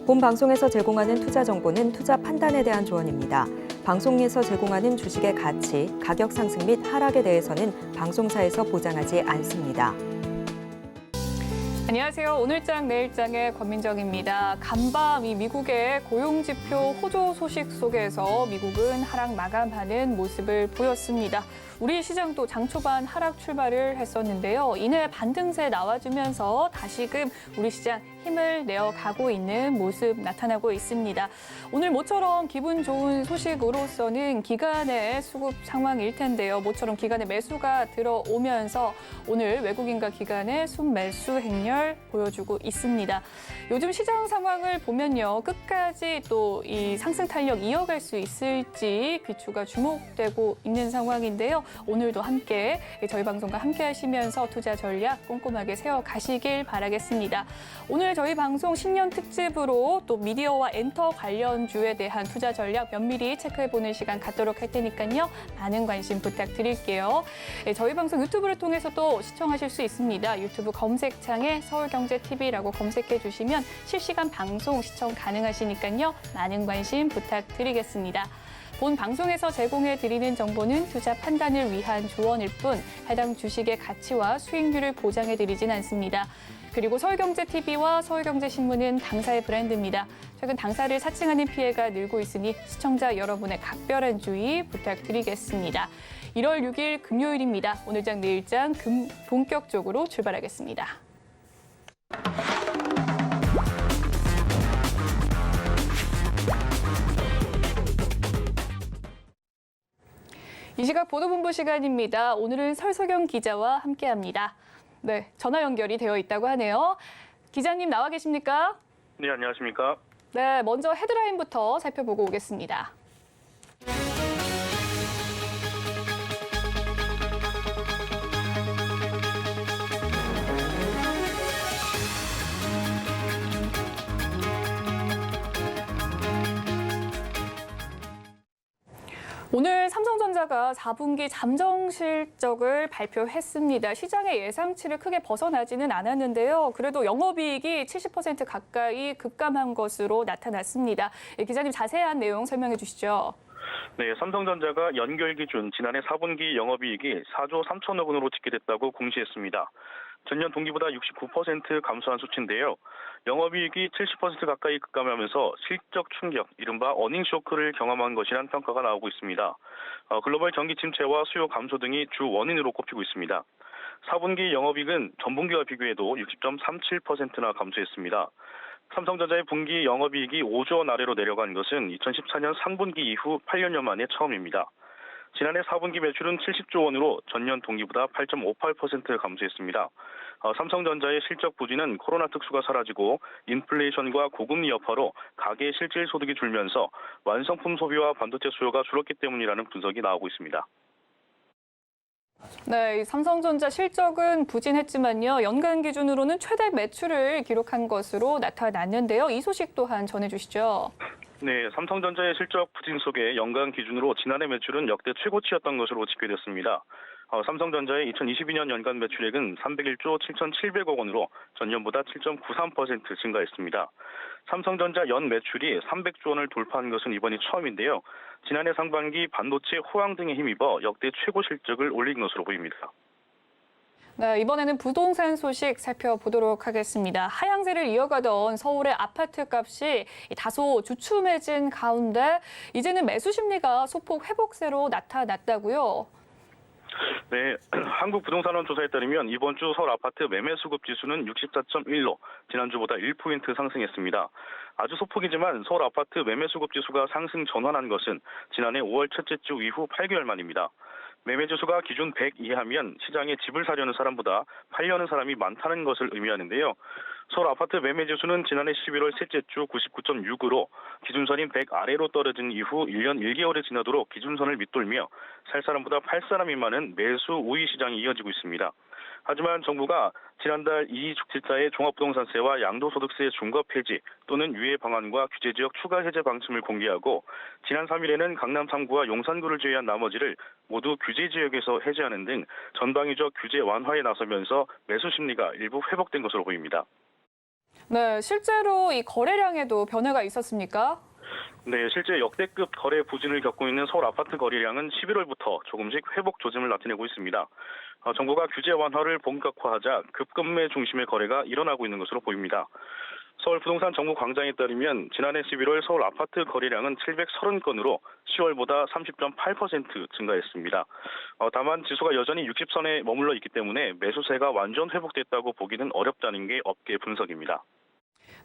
본 방송에서 제공하는 투자 정보는 투자 판단에 대한 조언입니다. 방송에서 제공하는 주식의 가치, 가격 상승 및 하락에 대해서는 방송사에서 보장하지 않습니다. 안녕하세요. 오늘장 내일장의 권민정입니다. 간밤 이 미국의 고용지표 호조 소식 속에서 미국은 하락 마감하는 모습을 보였습니다. 우리 시장도 장 초반 하락 출발을 했었는데요. 이내 반등세 나와주면서 다시금 우리 시장 힘을 내어가고 있는 모습 나타나고 있습니다. 오늘 모처럼 기분 좋은 소식으로서는 기관의 수급 상황일 텐데요. 모처럼 기관의 매수가 들어오면서 오늘 외국인과 기관의 순매수 행렬 보여주고 있습니다. 요즘 시장 상황을 보면요. 끝까지 또 이 상승 탄력 이어갈 수 있을지 귀추가 주목되고 있는 상황인데요. 오늘도 함께 저희 방송과 함께 하시면서 투자 전략 꼼꼼하게 세워가시길 바라겠습니다. 오늘 저희 방송 신년 특집으로 또 미디어와 엔터 관련주에 대한 투자 전략 면밀히 체크해보는 시간 갖도록 할 테니까요. 많은 관심 부탁드릴게요. 저희 방송 유튜브를 통해서 또 시청하실 수 있습니다. 유튜브 검색창에 서울경제TV라고 검색해 주시면 실시간 방송 시청 가능하시니까요. 많은 관심 부탁드리겠습니다. 본 방송에서 제공해드리는 정보는 투자 판단을 위한 조언일 뿐 해당 주식의 가치와 수익률을 보장해드리진 않습니다. 그리고 서울경제TV와 서울경제신문은 당사의 브랜드입니다. 최근 당사를 사칭하는 피해가 늘고 있으니 시청자 여러분의 각별한 주의 부탁드리겠습니다. 1월 6일 금요일입니다. 오늘장 내일장 본격적으로 출발하겠습니다. 이 시각 보도본부 시간입니다. 오늘은 설석영 기자와 함께합니다. 네, 전화 연결이 되어 있다고 하네요. 기자님 나와 계십니까? 네, 안녕하십니까? 네, 먼저 헤드라인부터 살펴보고 오겠습니다. 오늘 삼성전자가 4분기 잠정 실적을 발표했습니다. 시장의 예상치를 크게 벗어나지는 않았는데요. 그래도 영업이익이 70% 가까이 급감한 것으로 나타났습니다. 기자님 자세한 내용 설명해 주시죠. 네, 삼성전자가 연결 기준 지난해 4분기 영업이익이 4조 3천억 원으로 집계됐다고 공시했습니다. 전년 동기보다 69% 감소한 수치인데요. 영업이익이 70% 가까이 급감하면서 실적 충격, 이른바 어닝 쇼크를 경험한 것이란 평가가 나오고 있습니다. 글로벌 경기 침체와 수요 감소 등이 주 원인으로 꼽히고 있습니다. 4분기 영업이익은 전분기와 비교해도 60.37%나 감소했습니다. 삼성전자의 분기 영업이익이 5조 원 아래로 내려간 것은 2014년 3분기 이후 8년여 만에 처음입니다. 지난해 4분기 매출은 70조 원으로 전년 동기보다 8.58% 감소했습니다. 삼성전자의 실적 부진은 코로나 특수가 사라지고 인플레이션과 고금리 여파로 가계 실질 소득이 줄면서 완성품 소비와 반도체 수요가 줄었기 때문이라는 분석이 나오고 있습니다. 네, 삼성전자 실적은 부진했지만요. 연간 기준으로는 최대 매출을 기록한 것으로 나타났는데요. 이 소식 또한 전해주시죠. 네, 삼성전자의 실적 부진 속에 연간 기준으로 지난해 매출은 역대 최고치였던 것으로 집계됐습니다. 삼성전자의 2022년 연간 매출액은 301조 7,700억 원으로 전년보다 7.93% 증가했습니다. 삼성전자 연 매출이 300조 원을 돌파한 것은 이번이 처음인데요. 지난해 상반기 반도체 호황 등에 힘입어 역대 최고 실적을 올린 것으로 보입니다. 네, 이번에는 부동산 소식 살펴보도록 하겠습니다. 하향세를 이어가던 서울의 아파트 값이 다소 주춤해진 가운데 이제는 매수 심리가 소폭 회복세로 나타났다고요? 네, 한국부동산원 조사에 따르면 이번 주 서울 아파트 매매 수급 지수는 64.1로 지난주보다 1포인트 상승했습니다. 아주 소폭이지만 서울 아파트 매매 수급 지수가 상승 전환한 것은 지난해 5월 첫째 주 이후 8개월 만입니다. 매매 지수가 기준 100 이하면 시장에 집을 사려는 사람보다 팔려는 사람이 많다는 것을 의미하는데요. 서울 아파트 매매 지수는 지난해 11월 셋째 주 99.6으로 기준선인 100 아래로 떨어진 이후 1년 1개월이 지나도록 기준선을 밑돌며 살 사람보다 팔 사람이 많은 매수 우위 시장이 이어지고 있습니다. 하지만 정부가 지난달 이주택자의 종합부동산세와 양도소득세 중과 폐지 또는 유예 방안과 규제지역 추가 해제 방침을 공개하고 지난 3일에는 강남 3구와 용산구를 제외한 나머지를 모두 규제지역에서 해제하는 등 전방위적 규제 완화에 나서면서 매수 심리가 일부 회복된 것으로 보입니다. 네, 실제로 이 거래량에도 변화가 있었습니까? 네, 실제 역대급 거래 부진을 겪고 있는 서울 아파트 거래량은 11월부터 조금씩 회복 조짐을 나타내고 있습니다. 정부가 규제 완화를 본격화하자 급급매 중심의 거래가 일어나고 있는 것으로 보입니다. 서울 부동산 정부 광장에 따르면 지난해 11월 서울 아파트 거래량은 730건으로 10월보다 30.8% 증가했습니다. 다만 지수가 여전히 60선에 머물러 있기 때문에 매수세가 완전 회복됐다고 보기는 어렵다는 게 업계 분석입니다.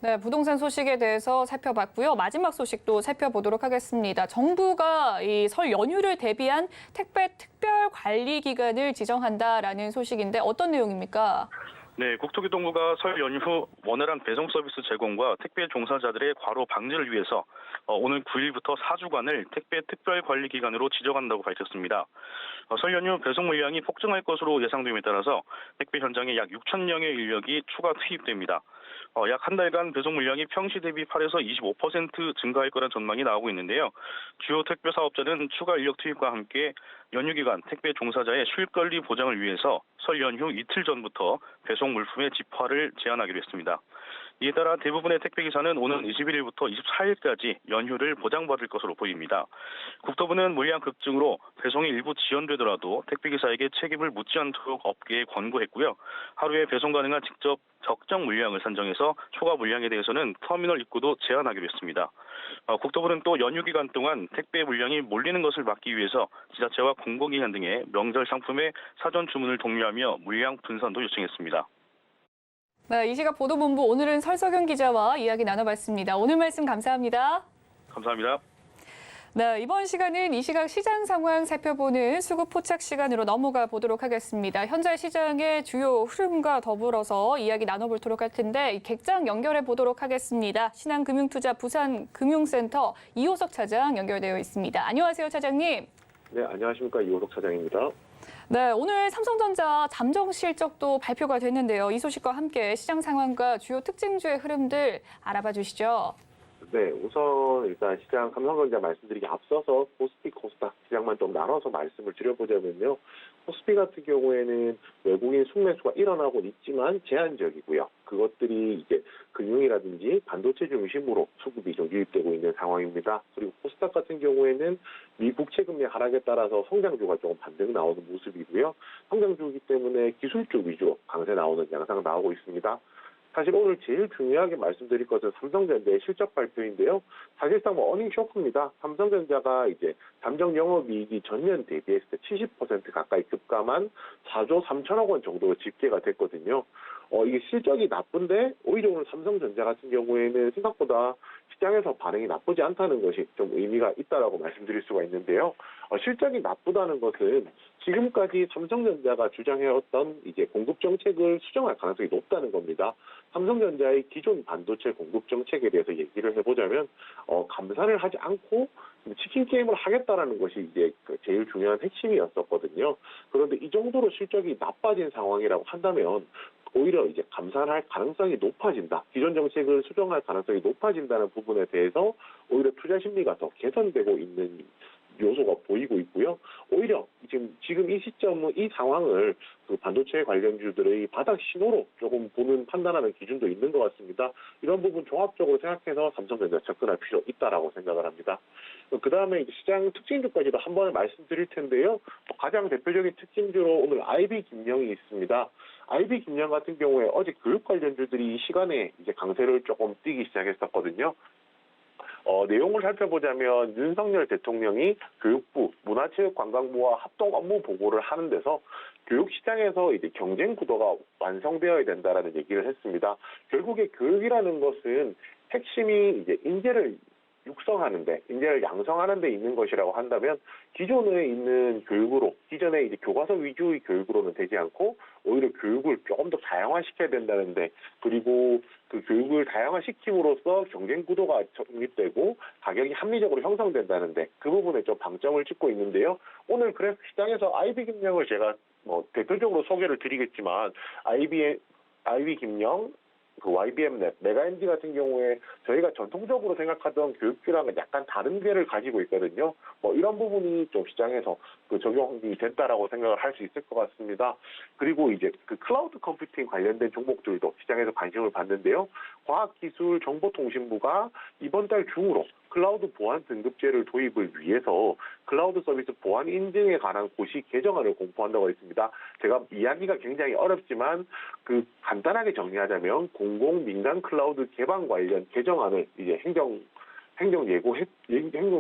네, 부동산 소식에 대해서 살펴봤고요. 마지막 소식도 살펴보도록 하겠습니다. 정부가 이 설 연휴를 대비한 택배 특별 관리 기간을 지정한다라는 소식인데 어떤 내용입니까? 네, 국토교통부가 설 연휴 후 원활한 배송 서비스 제공과 택배 종사자들의 과로 방지를 위해서 오늘 9일부터 4주간을 택배 특별 관리 기간으로 지정한다고 밝혔습니다. 설 연휴 배송 물량이 폭증할 것으로 예상됨에 따라서 택배 현장에 약 6,000명의 인력이 추가 투입됩니다. 약 한 달간 배송 물량이 평시 대비 8에서 25% 증가할 거란 전망이 나오고 있는데요. 주요 택배 사업자는 추가 인력 투입과 함께 연휴 기간 택배 종사자의 수입 관리 보장을 위해서 설 연휴 이틀 전부터 배송 물품의 집화를 제한하기로 했습니다. 이에 따라 대부분의 택배기사는 오는 21일부터 24일까지 연휴를 보장받을 것으로 보입니다. 국토부는 물량 급증으로 배송이 일부 지연되더라도 택배기사에게 책임을 묻지 않도록 업계에 권고했고요. 하루에 배송 가능한 직접 적정 물량을 산정해서 초과 물량에 대해서는 터미널 입구도 제한하기로 했습니다. 국토부는 또 연휴 기간 동안 택배 물량이 몰리는 것을 막기 위해서 지자체와 공공기관 등의 명절 상품의 사전 주문을 독려하며 물량 분산도 요청했습니다. 네, 이 시각 보도본부 오늘은 설석영 기자와 이야기 나눠봤습니다. 오늘 말씀 감사합니다. 감사합니다. 네, 이번 시간은 이 시각 시장 상황 살펴보는 수급 포착 시간으로 넘어가 보도록 하겠습니다. 현재 시장의 주요 흐름과 더불어서 이야기 나눠보도록 할 텐데 객장 연결해 보도록 하겠습니다. 신한금융투자 부산금융센터 이호석 차장 연결되어 있습니다. 안녕하세요, 차장님. 네, 안녕하십니까. 이호석 차장입니다. 네, 오늘 삼성전자 잠정 실적도 발표가 됐는데요. 이 소식과 함께 시장 상황과 주요 특징주의 흐름들 알아봐 주시죠. 네, 우선 일단 시장 삼성전자 말씀드리기 앞서서 코스피, 코스닥 시장만 좀 나눠서 말씀을 드려보자면요. 코스피 같은 경우에는 외국인 순매수가 일어나고는 있지만 제한적이고요. 그것들이 이제 금융이라든지 반도체 중심으로 수급이 좀 유입되고 있는 상황입니다. 그리고 코스닥 같은 경우에는 미 국채 금리 하락에 따라서 성장주가 조금 반등 나오는 모습이고요. 성장주이기 때문에 기술주 위주로 강세 나오는 양상 나오고 있습니다. 사실 오늘 제일 중요하게 말씀드릴 것은 삼성전자의 실적 발표인데요. 사실상 어닝 쇼크입니다. 삼성전자가 이제 잠정 영업이익이 전년 대비했을 때 70% 가까이 급감한 4조 3천억 원 정도로 집계가 됐거든요. 이게 실적이 나쁜데 오히려 오늘 삼성전자 같은 경우에는 생각보다 시장에서 반응이 나쁘지 않다는 것이 좀 의미가 있다라고 말씀드릴 수가 있는데요. 실적이 나쁘다는 것은 지금까지 삼성전자가 주장해왔던 이제 공급 정책을 수정할 가능성이 높다는 겁니다. 삼성전자의 기존 반도체 공급 정책에 대해서 얘기를 해보자면 감산을 하지 않고 치킨 게임을 하겠다라는 것이 이제 제일 중요한 핵심이었었거든요. 그런데 이 정도로 실적이 나빠진 상황이라고 한다면 오히려 이제 감산할 가능성이 높아진다. 기존 정책을 수정할 가능성이 높아진다는 부분에 대해서 오히려 투자 심리가 더 개선되고 있는 요소가 보이고 있고요. 오히려 지금 이 시점은 이 상황을 그 반도체 관련주들의 바닥 신호로 조금 보는 판단하는 기준도 있는 것 같습니다. 이런 부분 종합적으로 생각해서 삼성전자 접근할 필요 있다라고 생각을 합니다. 그 다음에 시장 특징주까지도 한 번에 말씀드릴 텐데요. 가장 대표적인 특징주로 오늘 IB김영이 있습니다. IB김영 같은 경우에 어제 교육 관련주들이 이 시간에 이제 강세를 조금 띄기 시작했었거든요. 내용을 살펴보자면 윤석열 대통령이 교육부, 문화체육관광부와 합동 업무 보고를 하는 데서 교육 시장에서 이제 경쟁 구도가 완성되어야 된다라는 얘기를 했습니다. 결국에 교육이라는 것은 핵심이 이제 인재를 육성하는데, 인재를 양성하는 데 있는 것이라고 한다면 기존에 있는 교육으로, 기존에 이제 교과서 위주의 교육으로는 되지 않고 오히려 교육을 조금 더 다양화시켜야 된다는데, 그리고 그 교육을 다양화시킴으로써 경쟁 구도가 정립되고 가격이 합리적으로 형성된다는데 그 부분에 좀 방점을 찍고 있는데요. 오늘 그래프 시장에서 IB김영을 제가 대표적으로 소개를 드리겠지만 IB김영, 그 YBM랩, 메가MD 같은 경우에 저희가 전통적으로 생각하던 교육주랑은 약간 다른 궤를 가지고 있거든요. 이런 부분이 좀 시장에서 그 적용이 됐다라고 생각을 할 수 있을 것 같습니다. 그리고 이제 그 클라우드 컴퓨팅 관련된 종목들도 시장에서 관심을 받는데요. 과학기술정보통신부가 이번 달 중으로 클라우드 보안 등급제를 도입을 위해서 클라우드 서비스 보안 인증에 관한 고시 개정안을 공포한다고 했습니다. 제가 이야기가 굉장히 어렵지만 간단하게 정리하자면 공공 민간 클라우드 개방 관련 개정안을 이제 행정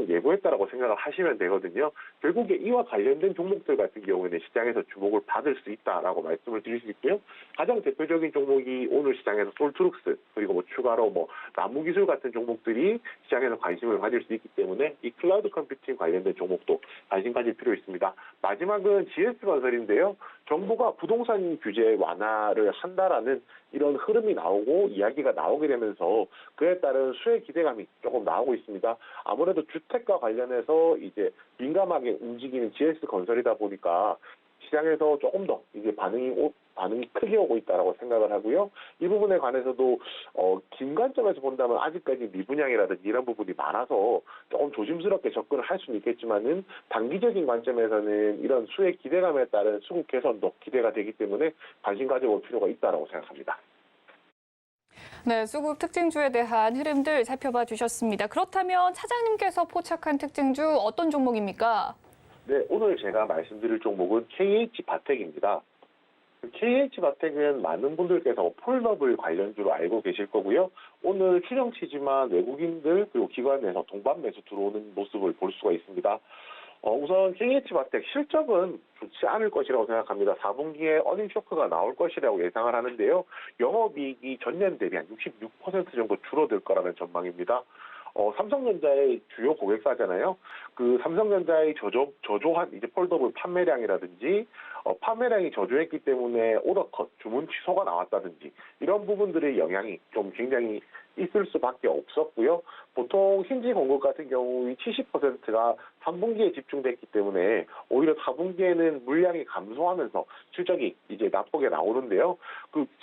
예고했다라고 생각을 하시면 되거든요. 결국에 이와 관련된 종목들 같은 경우에는 시장에서 주목을 받을 수 있다라고 말씀을 드릴 수 있고요. 가장 대표적인 종목이 오늘 시장에서 솔트룩스 그리고 추가로 나무기술 같은 종목들이 시장에서 관심을 가질 수 있기 때문에 이 클라우드 컴퓨팅 관련된 종목도 관심 가질 필요 있습니다. 마지막은 GS건설인데요. 정부가 부동산 규제 완화를 한다라는 이런 흐름이 나오고 이야기가 나오게 되면서 그에 따른 수혜 기대감이 조금 나오고 있습니다. 아무래도 주택과 관련해서 이제 민감하게 움직이는 GS건설이다 보니까 시장에서 조금 더 이제 반응이 크게 오고 있다라고 생각을 하고요. 이 부분에 관해서도 긴 관점에서 본다면 아직까지 미분양이라든지 이런 부분이 많아서 조금 조심스럽게 접근을 할 수는 있겠지만은 단기적인 관점에서는 이런 수혜 기대감에 따른 수급 개선도 기대가 되기 때문에 관심 가져볼 필요가 있다라고 생각합니다. 네, 수급 특징주에 대한 흐름들 살펴봐 주셨습니다. 그렇다면 차장님께서 포착한 특징주 어떤 종목입니까? 네, 오늘 제가 말씀드릴 종목은 KH바텍입니다. KH바텍은 많은 분들께서 폴더블 관련주로 알고 계실 거고요. 오늘 추정치지만 외국인들 그리고 기관에서 동반 매수 들어오는 모습을 볼 수가 있습니다. 우선 KH바텍 실적은 좋지 않을 것이라고 생각합니다. 4분기에 어닝 쇼크가 나올 것이라고 예상을 하는데요. 영업이익이 전년 대비 한 66% 정도 줄어들 거라는 전망입니다. 삼성전자의 주요 고객사잖아요. 그 삼성전자의 저조한 이제 폴더블 판매량이라든지 판매량이 저조했기 때문에 오더컷, 주문 취소가 나왔다든지 이런 부분들의 영향이 좀 굉장히 있을 수밖에 없었고요. 보통 힌지 공급 같은 경우의 70%가 3분기에 집중됐기 때문에 오히려 4분기에는 물량이 감소하면서 실적이 이제 나쁘게 나오는데요.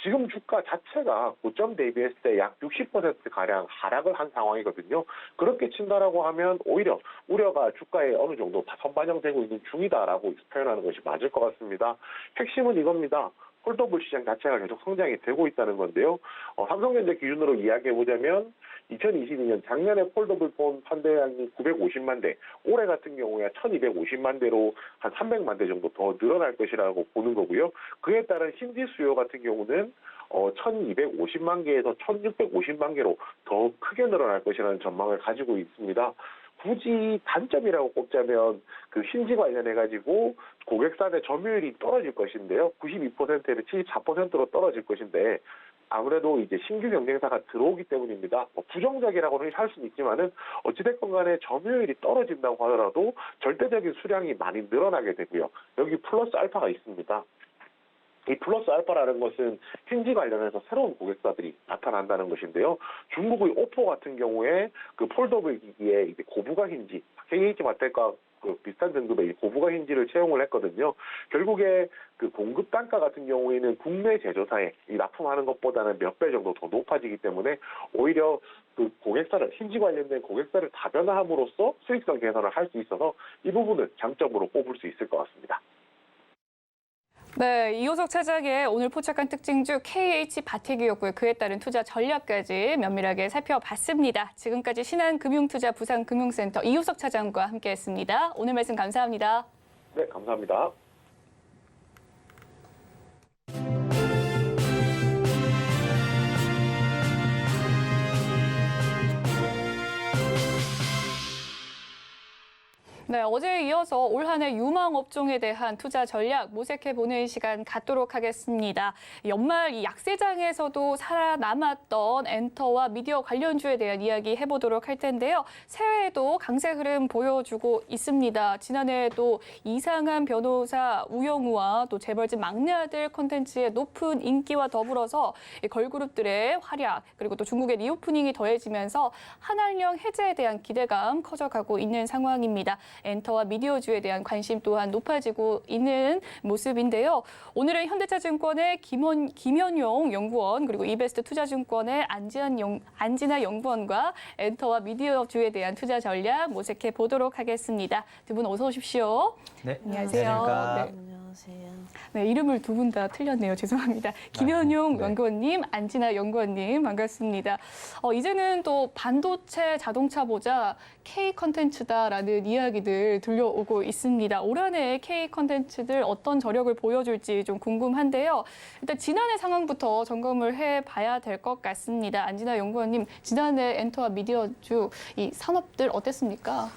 지금 주가 자체가 고점 대비했을 때 약 60%가량 하락을 한 상황이거든요. 그렇게 친다라고 하면 오히려 우려가 주가에 어느 정도 선반영되고 있는 중이다라고 표현하는 것이 맞을 것 같습니다. 핵심은 이겁니다. 폴더블 시장 자체가 계속 성장이 되고 있다는 건데요. 삼성전자 기준으로 이야기해보자면 2022년 작년에 폴더블 폰 판매량이 950만 대, 올해 같은 경우에 1250만 대로 한 300만 대 정도 더 늘어날 것이라고 보는 거고요. 그에 따른 힌지 수요 같은 경우는 1250만 개에서 1650만 개로 더 크게 늘어날 것이라는 전망을 가지고 있습니다. 굳이 단점이라고 꼽자면 힌지 관련해가지고 고객사의 점유율이 떨어질 것인데요. 92%에서 74%로 떨어질 것인데 아무래도 이제 신규 경쟁사가 들어오기 때문입니다. 부정적이라고는 할 수는 있지만은 어찌됐건 간에 점유율이 떨어진다고 하더라도 절대적인 수량이 많이 늘어나게 되고요. 여기 플러스 알파가 있습니다. 이 플러스 알파라는 것은 힌지 관련해서 새로운 고객사들이 나타난다는 것인데요. 중국의 오포 같은 경우에 폴더블 기기에 이제 고부가 힌지, KH바텍과 비슷한 등급의 고부가 힌지를 채용을 했거든요. 결국에 공급 단가 같은 경우에는 국내 제조사에 납품하는 것보다는 몇 배 정도 더 높아지기 때문에 오히려 힌지 관련된 고객사를 다변화함으로써 수익성 개선을 할 수 있어서 이 부분을 장점으로 꼽을 수 있을 것 같습니다. 네, 이호석 차장의 오늘 포착한 특징주 KH바텍이었고요. 그에 따른 투자 전략까지 면밀하게 살펴봤습니다. 지금까지 신한금융투자 부산금융센터 이호석 차장과 함께했습니다. 오늘 말씀 감사합니다. 네, 감사합니다. 네, 어제에 이어서 올 한 해 유망 업종에 대한 투자 전략 모색해보는 시간 갖도록 하겠습니다. 연말 이 약세장에서도 살아남았던 엔터와 미디어 관련주에 대한 이야기 해보도록 할 텐데요. 새해에도 강세 흐름 보여주고 있습니다. 지난해에도 이상한 변호사 우영우와 또 재벌집 막내 아들 콘텐츠의 높은 인기와 더불어서 걸그룹들의 활약 그리고 또 중국의 리오프닝이 더해지면서 한한령 해제에 대한 기대감 커져가고 있는 상황입니다. 엔터와 미디어주에 대한 관심 또한 높아지고 있는 모습인데요. 오늘은 현대차증권의 김현용 연구원 그리고 이베스트 투자증권의 안진아 연구원과 엔터와 미디어주에 대한 투자 전략 모색해 보도록 하겠습니다. 두 분 어서 오십시오. 네, 안녕하세요. 안녕하십니까. 네. 안녕하세요. 네, 이름을 두 분 다 틀렸네요. 죄송합니다. 김현용 네. 연구원님, 안진아 연구원님 반갑습니다. 이제는 또 반도체 자동차 보자 K 컨텐츠다라는 이야기들 들려오고 있습니다. 올 한해 K 컨텐츠들 어떤 저력을 보여줄지 좀 궁금한데요. 일단 지난해 상황부터 점검을 해봐야 될 것 같습니다. 안진아 연구원님, 지난해 엔터와 미디어주 이 산업들 어땠습니까?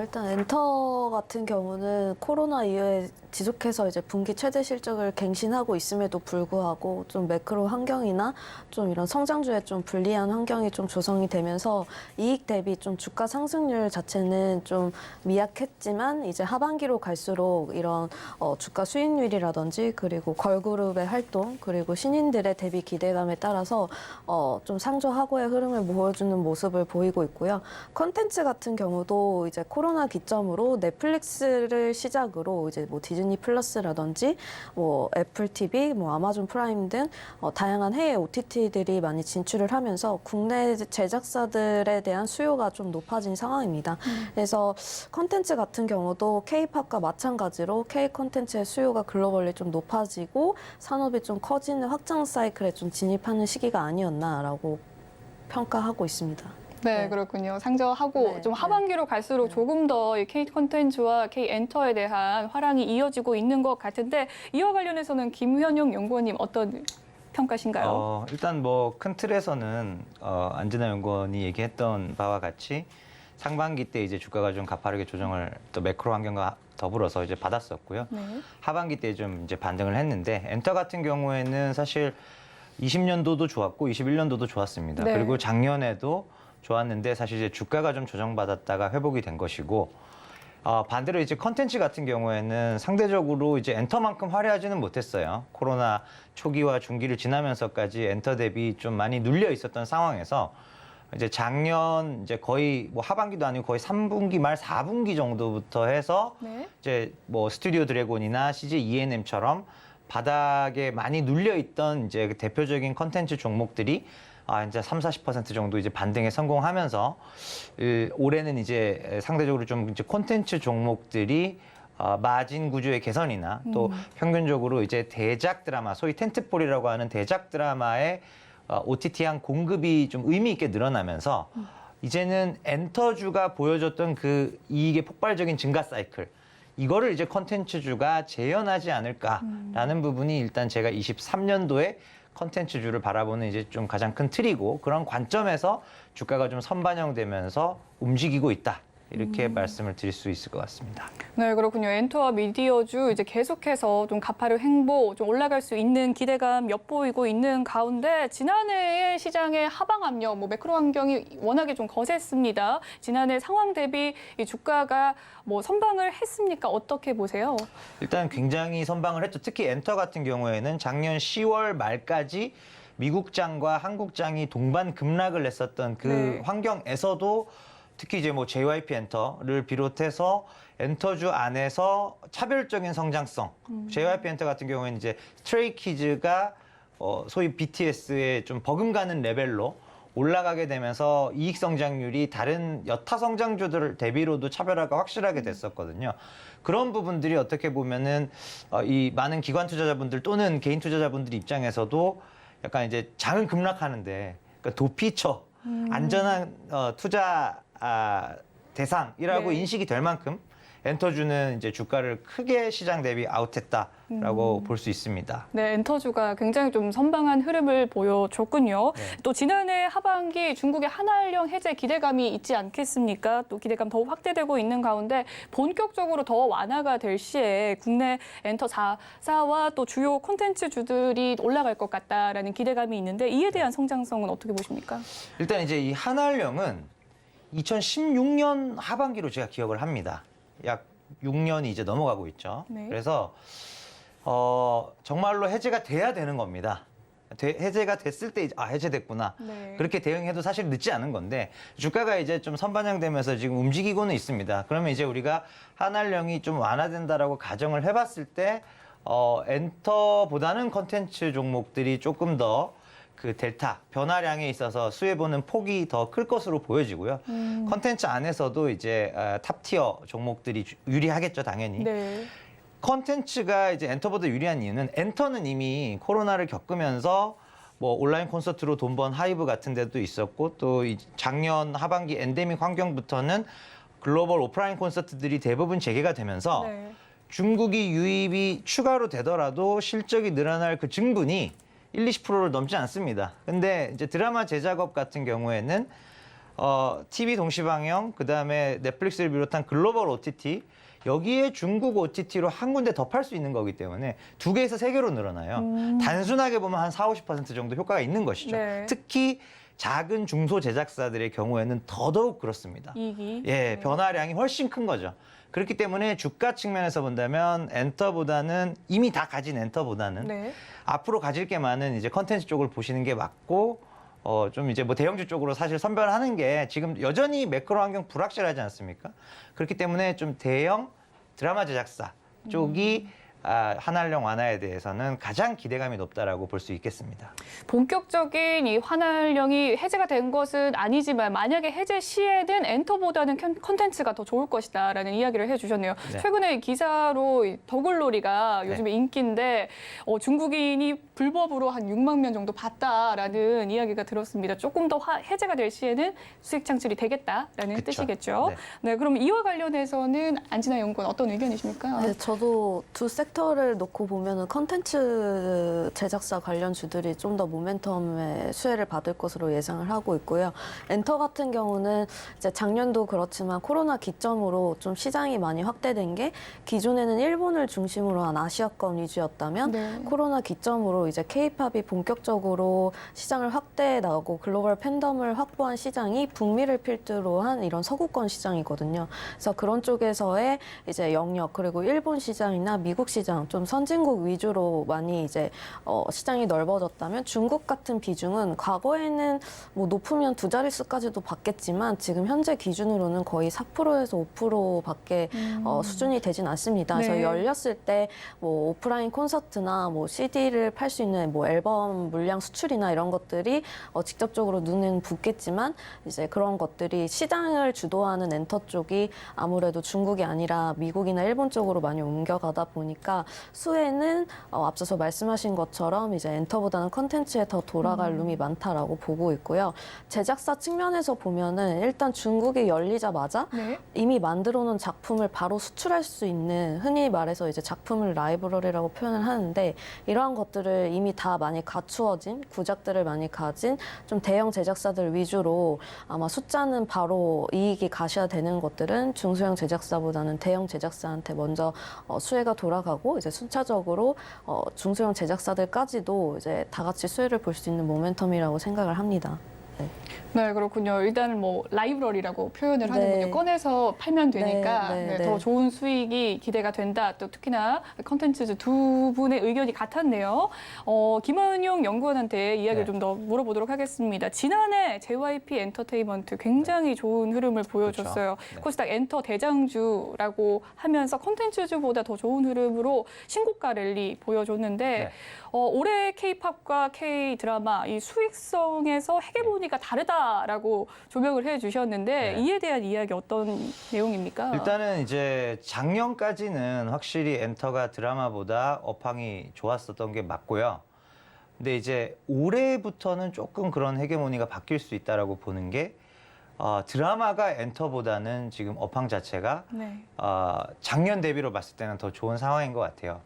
일단 엔터 같은 경우는 코로나 이후에 지속해서 이제 분기 최대 실적을 갱신하고 있음에도 불구하고 좀 매크로 환경이나 좀 이런 성장주에 좀 불리한 환경이 좀 조성이 되면서 이익 대비 좀 주가 상승률 자체는 좀 미약했지만 이제 하반기로 갈수록 이런 주가 수익률이라든지 그리고 걸그룹의 활동 그리고 신인들의 대비 기대감에 따라서 좀 상저하고의 흐름을 보여주는 모습을 보이고 있고요. 컨텐츠 같은 경우도 이제 코로나 기점으로 넷플릭스를 시작으로 이제 뭐 디즈니 플러스라든지 뭐 애플 TV, 뭐 아마존 프라임 등 다양한 해외 OTT들이 많이 진출을 하면서 국내 제작사들에 대한 수요가 좀 높아진 상황입니다. 그래서 컨텐츠 같은 경우도 K-팝과 마찬가지로 K 컨텐츠의 수요가 글로벌리 좀 높아지고 산업이 좀 커지는 확장 사이클에 좀 진입하는 시기가 아니었나라고 평가하고 있습니다. 네, 네. 그렇군요. 상저하고 네, 좀 하반기로 갈수록 네. 조금 더 이 K 콘텐츠와 K 엔터에 대한 화랑이 이어지고 있는 것 같은데 이와 관련해서는 김현용 연구원님 어떤 평가신가요? 일단 뭐 큰 틀에서는 안진아 연구원이 얘기했던 바와 같이 상반기 때 이제 주가가 좀 가파르게 조정을 또 매크로 환경과 더불어서 이제 받았었고요. 네. 하반기 때 좀 이제 반등을 했는데 엔터 같은 경우에는 사실 20년도도 좋았고 21년도도 좋았습니다. 네. 그리고 작년에도 좋았는데 사실 이제 주가가 좀 조정받았다가 회복이 된 것이고 반대로 이제 컨텐츠 같은 경우에는 상대적으로 이제 엔터만큼 화려하지는 못했어요. 코로나 초기와 중기를 지나면서까지 엔터 대비 좀 많이 눌려 있었던 상황에서 이제 작년 이제 거의 뭐 하반기도 아니고 거의 3분기 말 4분기 정도부터 해서 네. 이제 뭐 스튜디오 드래곤이나 CJ ENM처럼 바닥에 많이 눌려 있던 이제 그 대표적인 컨텐츠 종목들이 이제 30-40% 정도 이제 반등에 성공하면서 올해는 이제 상대적으로 좀 이제 콘텐츠 종목들이 마진 구조의 개선이나 또 평균적으로 이제 대작 드라마, 소위 텐트폴이라고 하는 대작 드라마의 OTT한 공급이 좀 의미 있게 늘어나면서 이제는 엔터주가 보여줬던 그 이익의 폭발적인 증가 사이클 이거를 이제 콘텐츠주가 재현하지 않을까라는 부분이 일단 제가 23년도에 컨텐츠주를 바라보는 이제 좀 가장 큰 틀이고 그런 관점에서 주가가 좀 선반영되면서 움직이고 있다. 이렇게 말씀을 드릴 수 있을 것 같습니다. 네, 그렇군요. 엔터와 미디어주 이제 계속해서 좀 가파르 횡보, 좀 올라갈 수 있는 기대감 엿보이고 있는 가운데 지난해의 시장의 하방 압력, 뭐 매크로 환경이 워낙에 좀 거셌습니다. 지난해 상황 대비 이 주가가 뭐 선방을 했습니까? 어떻게 보세요? 일단 굉장히 선방을 했죠. 특히 엔터 같은 경우에는 작년 10월 말까지 미국장과 한국장이 동반 급락을 했었던 그 네. 환경에서도 특히 이제 뭐 JYP 엔터를 비롯해서 엔터주 안에서 차별적인 성장성. JYP 엔터 같은 경우에는 이제 스트레이키즈가 소위 BTS의 좀 버금가는 레벨로 올라가게 되면서 이익 성장률이 다른 여타 성장주들 대비로도 차별화가 확실하게 됐었거든요. 그런 부분들이 어떻게 보면은 이 많은 기관 투자자분들 또는 개인 투자자분들 입장에서도 약간 이제 장을 급락하는데 그러니까 도피처 안전한 투자 대상이라고 네. 인식이 될 만큼 엔터주는 이제 주가를 크게 시장 대비 아웃했다라고 볼 수 있습니다. 네, 엔터주가 굉장히 좀 선방한 흐름을 보여줬군요. 네. 또 지난해 하반기 중국의 한한령 해제 기대감이 있지 않겠습니까? 또 기대감 더욱 확대되고 있는 가운데 본격적으로 더 완화가 될 시에 국내 엔터 4사와 또 주요 콘텐츠주들이 올라갈 것 같다라는 기대감이 있는데 이에 대한 성장성은 어떻게 보십니까? 일단 이제 이 한한령은 2016년 하반기로 제가 기억을 합니다. 약 6년이 이제 넘어가고 있죠. 네. 그래서 정말로 해제가 돼야 되는 겁니다. 해제가 됐을 때 해제됐구나. 네. 그렇게 대응해도 사실 늦지 않은 건데 주가가 이제 좀 선반영되면서 지금 움직이고는 있습니다. 그러면 이제 우리가 한한령이 좀 완화된다라고 가정을 해봤을 때 엔터보다는 컨텐츠 종목들이 조금 더 그 델타 변화량에 있어서 수혜보는 폭이 더 클 것으로 보여지고요. 컨텐츠 안에서도 이제 탑티어 종목들이 유리하겠죠, 당연히. 네. 컨텐츠가 이제 엔터보다 유리한 이유는 엔터는 이미 코로나를 겪으면서 뭐 온라인 콘서트로 돈 번 하이브 같은 데도 있었고 또 작년 하반기 엔데믹 환경부터는 글로벌 오프라인 콘서트들이 대부분 재개가 되면서 네. 중국이 유입이 추가로 되더라도 실적이 늘어날 그 증분이 20%를 넘지 않습니다. 근데 이제 드라마 제작업 같은 경우에는 TV 동시방영, 그다음에 넷플릭스를 비롯한 글로벌 OTT, 여기에 중국 OTT로 한 군데 더 팔 수 있는 거기 때문에 2개에서 3개로 늘어나요. 단순하게 보면 한 40~50% 정도 효과가 있는 것이죠. 네. 특히 작은 중소 제작사들의 경우에는 더더욱 그렇습니다. 이익이. 예, 변화량이 훨씬 큰 거죠. 그렇기 때문에 주가 측면에서 본다면 엔터보다는 이미 다 가진 엔터보다는 네. 앞으로 가질 게 많은 이제 컨텐츠 쪽을 보시는 게 맞고 좀 이제 뭐 대형주 쪽으로 사실 선별하는 게 지금 여전히 매크로 환경 불확실하지 않습니까? 그렇기 때문에 좀 대형 드라마 제작사 쪽이 한한령 완화에 대해서는 가장 기대감이 높다라고 볼 수 있겠습니다. 본격적인 이 환활령이 해제가 된 것은 아니지만 만약에 해제 시에는 엔터보다는 컨텐츠가 더 좋을 것이다라는 이야기를 해주셨네요. 네. 최근에 기사로 이 더글로리가 요즘에 인기인데 중국인이 불법으로 한 6만 명 정도 봤다라는 이야기가 들었습니다. 조금 더 해제가 될 시에는 수익 창출이 되겠다라는 그쵸. 뜻이겠죠. 네. 네, 그럼 이와 관련해서는 안진아 연구원 어떤 의견이십니까? 네, 저도 두 섹터를 놓고 보면은 컨텐츠 제작사 관련 주들이 좀 더 모멘텀의 수혜를 받을 것으로 예상을 하고 있고요. 엔터 같은 경우는 이제 작년도 그렇지만 코로나 기점으로 좀 시장이 많이 확대된 게 기존에는 일본을 중심으로 한 아시아권 위주였다면 네. 코로나 기점으로 이제 K-팝이 본격적으로 시장을 확대해 나가고 글로벌 팬덤을 확보한 시장이 북미를 필두로 한 이런 서구권 시장이거든요. 그래서 그런 쪽에서의 이제 영역 그리고 일본 시장이나 미국 시장 좀 선진국 위주로 많이 이제 시장이 넓어졌다면 중국 같은 비중은 과거에는 뭐 높으면 2자릿수까지도 받겠지만 지금 현재 기준으로는 거의 4%에서 5%밖에 수준이 되진 않습니다. 네. 그래서 열렸을 때 뭐 오프라인 콘서트나 뭐 CD를 팔 수 있는 뭐 앨범 물량 수출이나 이런 것들이 직접적으로 눈에는 붙겠지만 이제 그런 것들이 시장을 주도하는 엔터 쪽이 아무래도 중국이 아니라 미국이나 일본 쪽으로 많이 옮겨가다 보니까 수혜는 앞서서 말씀하신 것처럼 이제 엔터보다는 컨텐츠에 더 돌아갈 룸이 많다라고 보고 있고요. 제작사 측면에서 보면은 일단 중국이 열리자마자 네. 이미 만들어 놓은 작품을 바로 수출할 수 있는 흔히 말해서 이제 작품을 라이브러리라고 표현을 하는데 이러한 것들을 이미 다 많이 갖추어진 구작들을 많이 가진 좀 대형 제작사들 위주로 아마 숫자는 바로 이익이 가셔야 되는 것들은 중소형 제작사보다는 대형 제작사한테 먼저 수혜가 돌아가고 이제 순차적으로 중소형 제작사들까지도 이제 다 같이 수혜를 볼 수 있는 모멘텀이라고 생각을 합니다. 네, 그렇군요. 일단은 뭐 라이브러리라고 표현을 하는군요. 네. 꺼내서 팔면 되니까 네, 네, 더 네. 좋은 수익이 기대가 된다. 또 특히나 컨텐츠 두 분의 의견이 같았네요. 김원용 연구원한테 이야기를 네. 좀 더 물어보도록 하겠습니다. 지난해 JYP 엔터테인먼트 굉장히 좋은 흐름을 보여줬어요. 그렇죠. 네. 코스닥 엔터 대장주라고 하면서 컨텐츠주보다 더 좋은 흐름으로 신고가 랠리 보여줬는데 네. 올해 K-팝과 K-드라마 이 수익성에서 헤게모니가 다르다라고 조명을 해주셨는데 네. 이에 대한 이야기 어떤 내용입니까? 일단은 이제 작년까지는 확실히 엔터가 드라마보다 업황이 좋았었던 게 맞고요. 근데 이제 올해부터는 조금 그런 헤게모니가 바뀔 수 있다라고 보는 게 드라마가 엔터보다는 지금 업황 자체가 네. 작년 대비로 봤을 때는 더 좋은 상황인 것 같아요.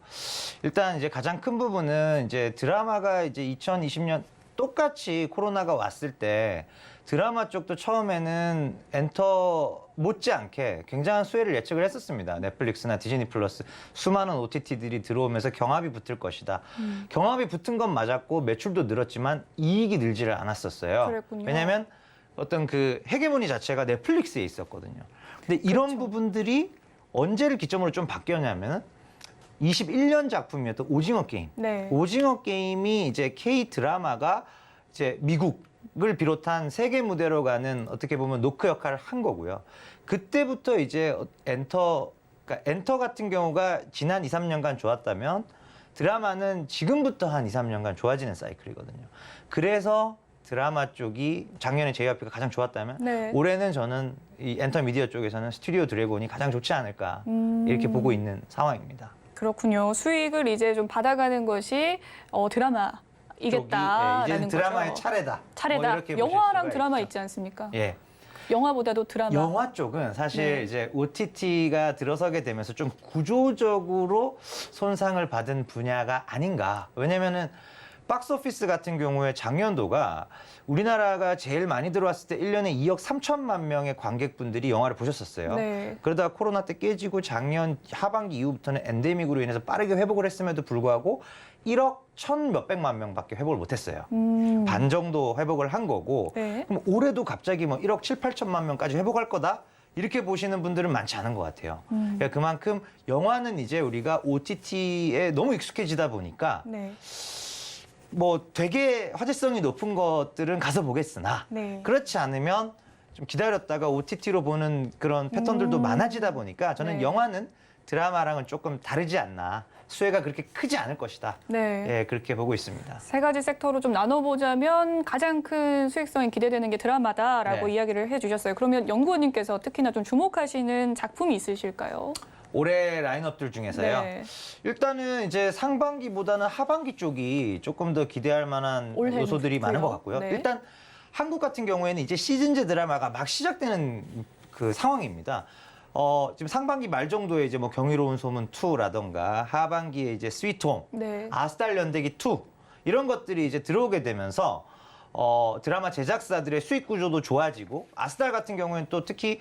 일단 이제 가장 큰 부분은 이제 드라마가 이제 2020년 똑같이 코로나가 왔을 때 드라마 쪽도 처음에는 엔터 못지않게 굉장한 수혜를 예측을 했었습니다. 넷플릭스나 디즈니 플러스 수많은 OTT들이 들어오면서 경합이 붙을 것이다. 경합이 붙은 건 맞았고 매출도 늘었지만 이익이 늘지를 않았었어요. 그랬군요. 왜냐하면 어떤 그 헤게모니 자체가 넷플릭스에 있었거든요. 근데 이런 그렇죠. 부분들이 언제를 기점으로 좀 바뀌었냐면은 21년 작품이었던 오징어 게임. 네. 오징어 게임이 이제 K 드라마가 이제 미국을 비롯한 세계 무대로 가는 어떻게 보면 노크 역할을 한 거고요. 그때부터 이제 그러니까 엔터 같은 경우가 지난 2, 3년간 좋았다면 드라마는 지금부터 한 2, 3년간 좋아지는 사이클이거든요. 그래서 드라마 쪽이 작년에 JYP가 가장 좋았다면 네. 올해는 저는 이 엔터 미디어 쪽에서는 스튜디오 드래곤이 가장 좋지 않을까 이렇게 보고 있는 상황입니다. 그렇군요. 수익을 이제 좀 받아가는 것이 드라마이겠다라는 이제 드라마의 거죠. 차례다. 차례다. 뭐 이렇게 보실 영화랑 수가 드라마 있죠. 있지 않습니까? 예. 영화보다도 드라마. 영화 쪽은 사실 네. 이제 OTT가 들어서게 되면서 좀 구조적으로 손상을 받은 분야가 아닌가. 왜냐면은 박스오피스 같은 경우에 작년도가 우리나라가 제일 많이 들어왔을 때 1년에 2억 3천만 명의 관객분들이 영화를 보셨었어요. 네. 그러다가 코로나 때 깨지고 작년 하반기 이후부터는 엔데믹으로 인해서 빠르게 회복을 했음에도 불구하고 1억 1천 몇백만 명밖에 회복을 못했어요. 반 정도 회복을 한 거고 네. 그럼 올해도 갑자기 뭐 1억 7, 8천만 명까지 회복할 거다? 이렇게 보시는 분들은 많지 않은 것 같아요. 그러니까 그만큼 영화는 이제 우리가 OTT에 너무 익숙해지다 보니까 네. 뭐 되게 화제성이 높은 것들은 가서 보겠으나 네. 그렇지 않으면 좀 기다렸다가 OTT로 보는 그런 패턴들도 많아지다 보니까 저는 네. 영화는 드라마랑은 조금 다르지 않나. 수혜가 그렇게 크지 않을 것이다. 네. 예, 그렇게 보고 있습니다. 세 가지 섹터로 좀 나눠보자면 가장 큰 수익성이 기대되는 게 드라마다라고 네. 이야기를 해주셨어요. 그러면 연구원님께서 특히나 좀 주목하시는 작품이 있으실까요? 올해 라인업들 중에서요. 네. 일단은 이제 상반기보다는 하반기 쪽이 조금 더 기대할 만한 올해는 요소들이 많은 것 같고요. 네. 일단 한국 같은 경우에는 이제 시즌제 드라마가 막 시작되는 그 상황입니다. 지금 상반기 말 정도에 이제 뭐 경이로운 소문 2라던가 하반기에 이제 스위트홈, 네. 아스달 연대기 2 이런 것들이 이제 들어오게 되면서 드라마 제작사들의 수익 구조도 좋아지고 아스달 같은 경우에는 또 특히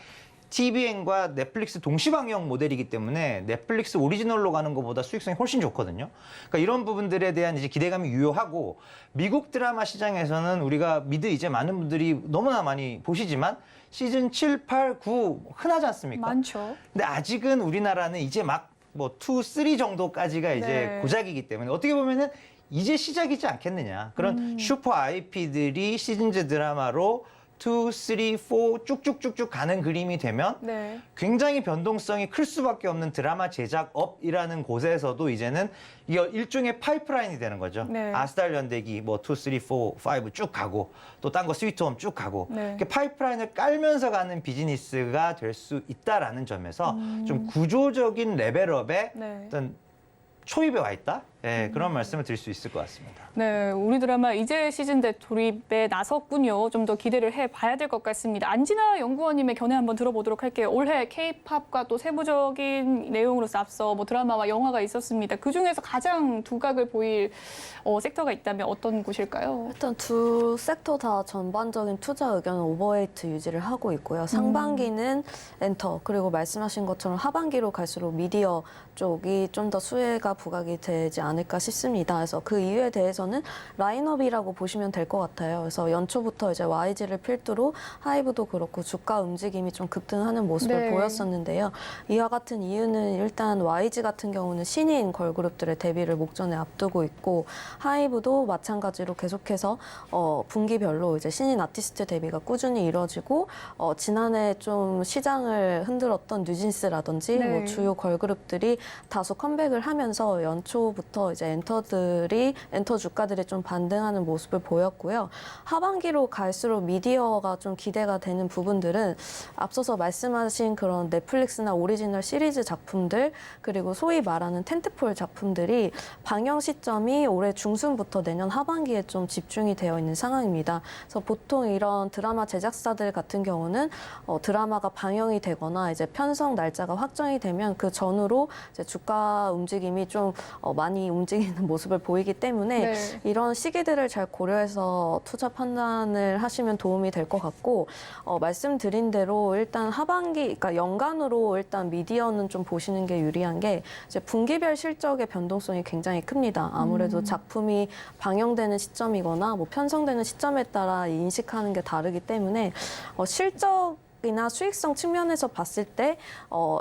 TVN과 넷플릭스 동시 방영 모델이기 때문에 넷플릭스 오리지널로 가는 것보다 수익성이 훨씬 좋거든요. 그러니까 이런 부분들에 대한 이제 기대감이 유효하고 미국 드라마 시장에서는 우리가 미드 이제 많은 분들이 너무나 많이 보시지만 시즌 7, 8, 9 흔하지 않습니까? 많죠. 근데 아직은 우리나라는 이제 막 뭐 2, 3 정도까지가 이제 네. 고작이기 때문에 어떻게 보면은 이제 시작이지 않겠느냐. 그런 슈퍼 IP들이 시즌제 드라마로 2, 3, 4 쭉쭉쭉쭉 가는 그림이 되면 네. 굉장히 변동성이 클 수밖에 없는 드라마 제작업이라는 곳에서도 이제는 이거 일종의 파이프라인이 되는 거죠. 네. 아스달 연대기 뭐 2, 3, 4, 5 쭉 가고 또 딴 거 스위트홈 쭉 가고 네. 이렇게 파이프라인을 깔면서 가는 비즈니스가 될 수 있다라는 점에서 좀 구조적인 레벨업에 네. 어떤 초입에 와 있다? 네, 그런 말씀을 드릴 수 있을 것 같습니다. 네, 우리 드라마 이제 시즌 돌입에 나섰군요. 좀 더 기대를 해봐야 될 것 같습니다. 안진아 연구원님의 견해 한번 들어보도록 할게요. 올해 K-팝과 또 세부적인 내용으로서 앞서 뭐 드라마와 영화가 있었습니다. 그중에서 가장 두각을 보일 섹터가 있다면 어떤 곳일까요? 일단 두 섹터 다 전반적인 투자 의견은 오버웨이트 유지를 하고 있고요. 상반기는 엔터, 그리고 말씀하신 것처럼 하반기로 갈수록 미디어 쪽이 좀 더 수혜가 부각이 되지 않을까 싶습니다. 그래서 그 이유에 대해서는 라인업이라고 보시면 될 것 같아요. 그래서 연초부터 이제 YG를 필두로 하이브도 그렇고 주가 움직임이 좀 급등하는 모습을 네. 보였었는데요. 이와 같은 이유는 일단 YG 같은 경우는 신인 걸그룹들의 데뷔를 목전에 앞두고 있고 하이브도 마찬가지로 계속해서 분기별로 이제 신인 아티스트 데뷔가 꾸준히 이뤄지고 지난해 좀 시장을 흔들었던 뉴진스라든지 네. 뭐 주요 걸그룹들이 다소 컴백을 하면서 연초부터 이제 엔터 주가들이 좀 반등하는 모습을 보였고요. 하반기로 갈수록 미디어가 좀 기대가 되는 부분들은 앞서서 말씀하신 그런 넷플릭스나 오리지널 시리즈 작품들 그리고 소위 말하는 텐트폴 작품들이 방영 시점이 올해 중순부터 내년 하반기에 좀 집중이 되어 있는 상황입니다. 그래서 보통 이런 드라마 제작사들 같은 경우는 드라마가 방영이 되거나 이제 편성 날짜가 확정이 되면 그 전후로 이제 주가 움직임이 좀 많이 움직이는 모습을 보이기 때문에 네. 이런 시기들을 잘 고려해서 투자 판단을 하시면 도움이 될 것 같고 말씀드린 대로 일단 하반기, 그러니까 연간으로 일단 미디어는 좀 보시는 게 유리한 게 이제 분기별 실적의 변동성이 굉장히 큽니다. 아무래도 작품이 방영되는 시점이거나 뭐 편성되는 시점에 따라 인식하는 게 다르기 때문에 실적이나 수익성 측면에서 봤을 때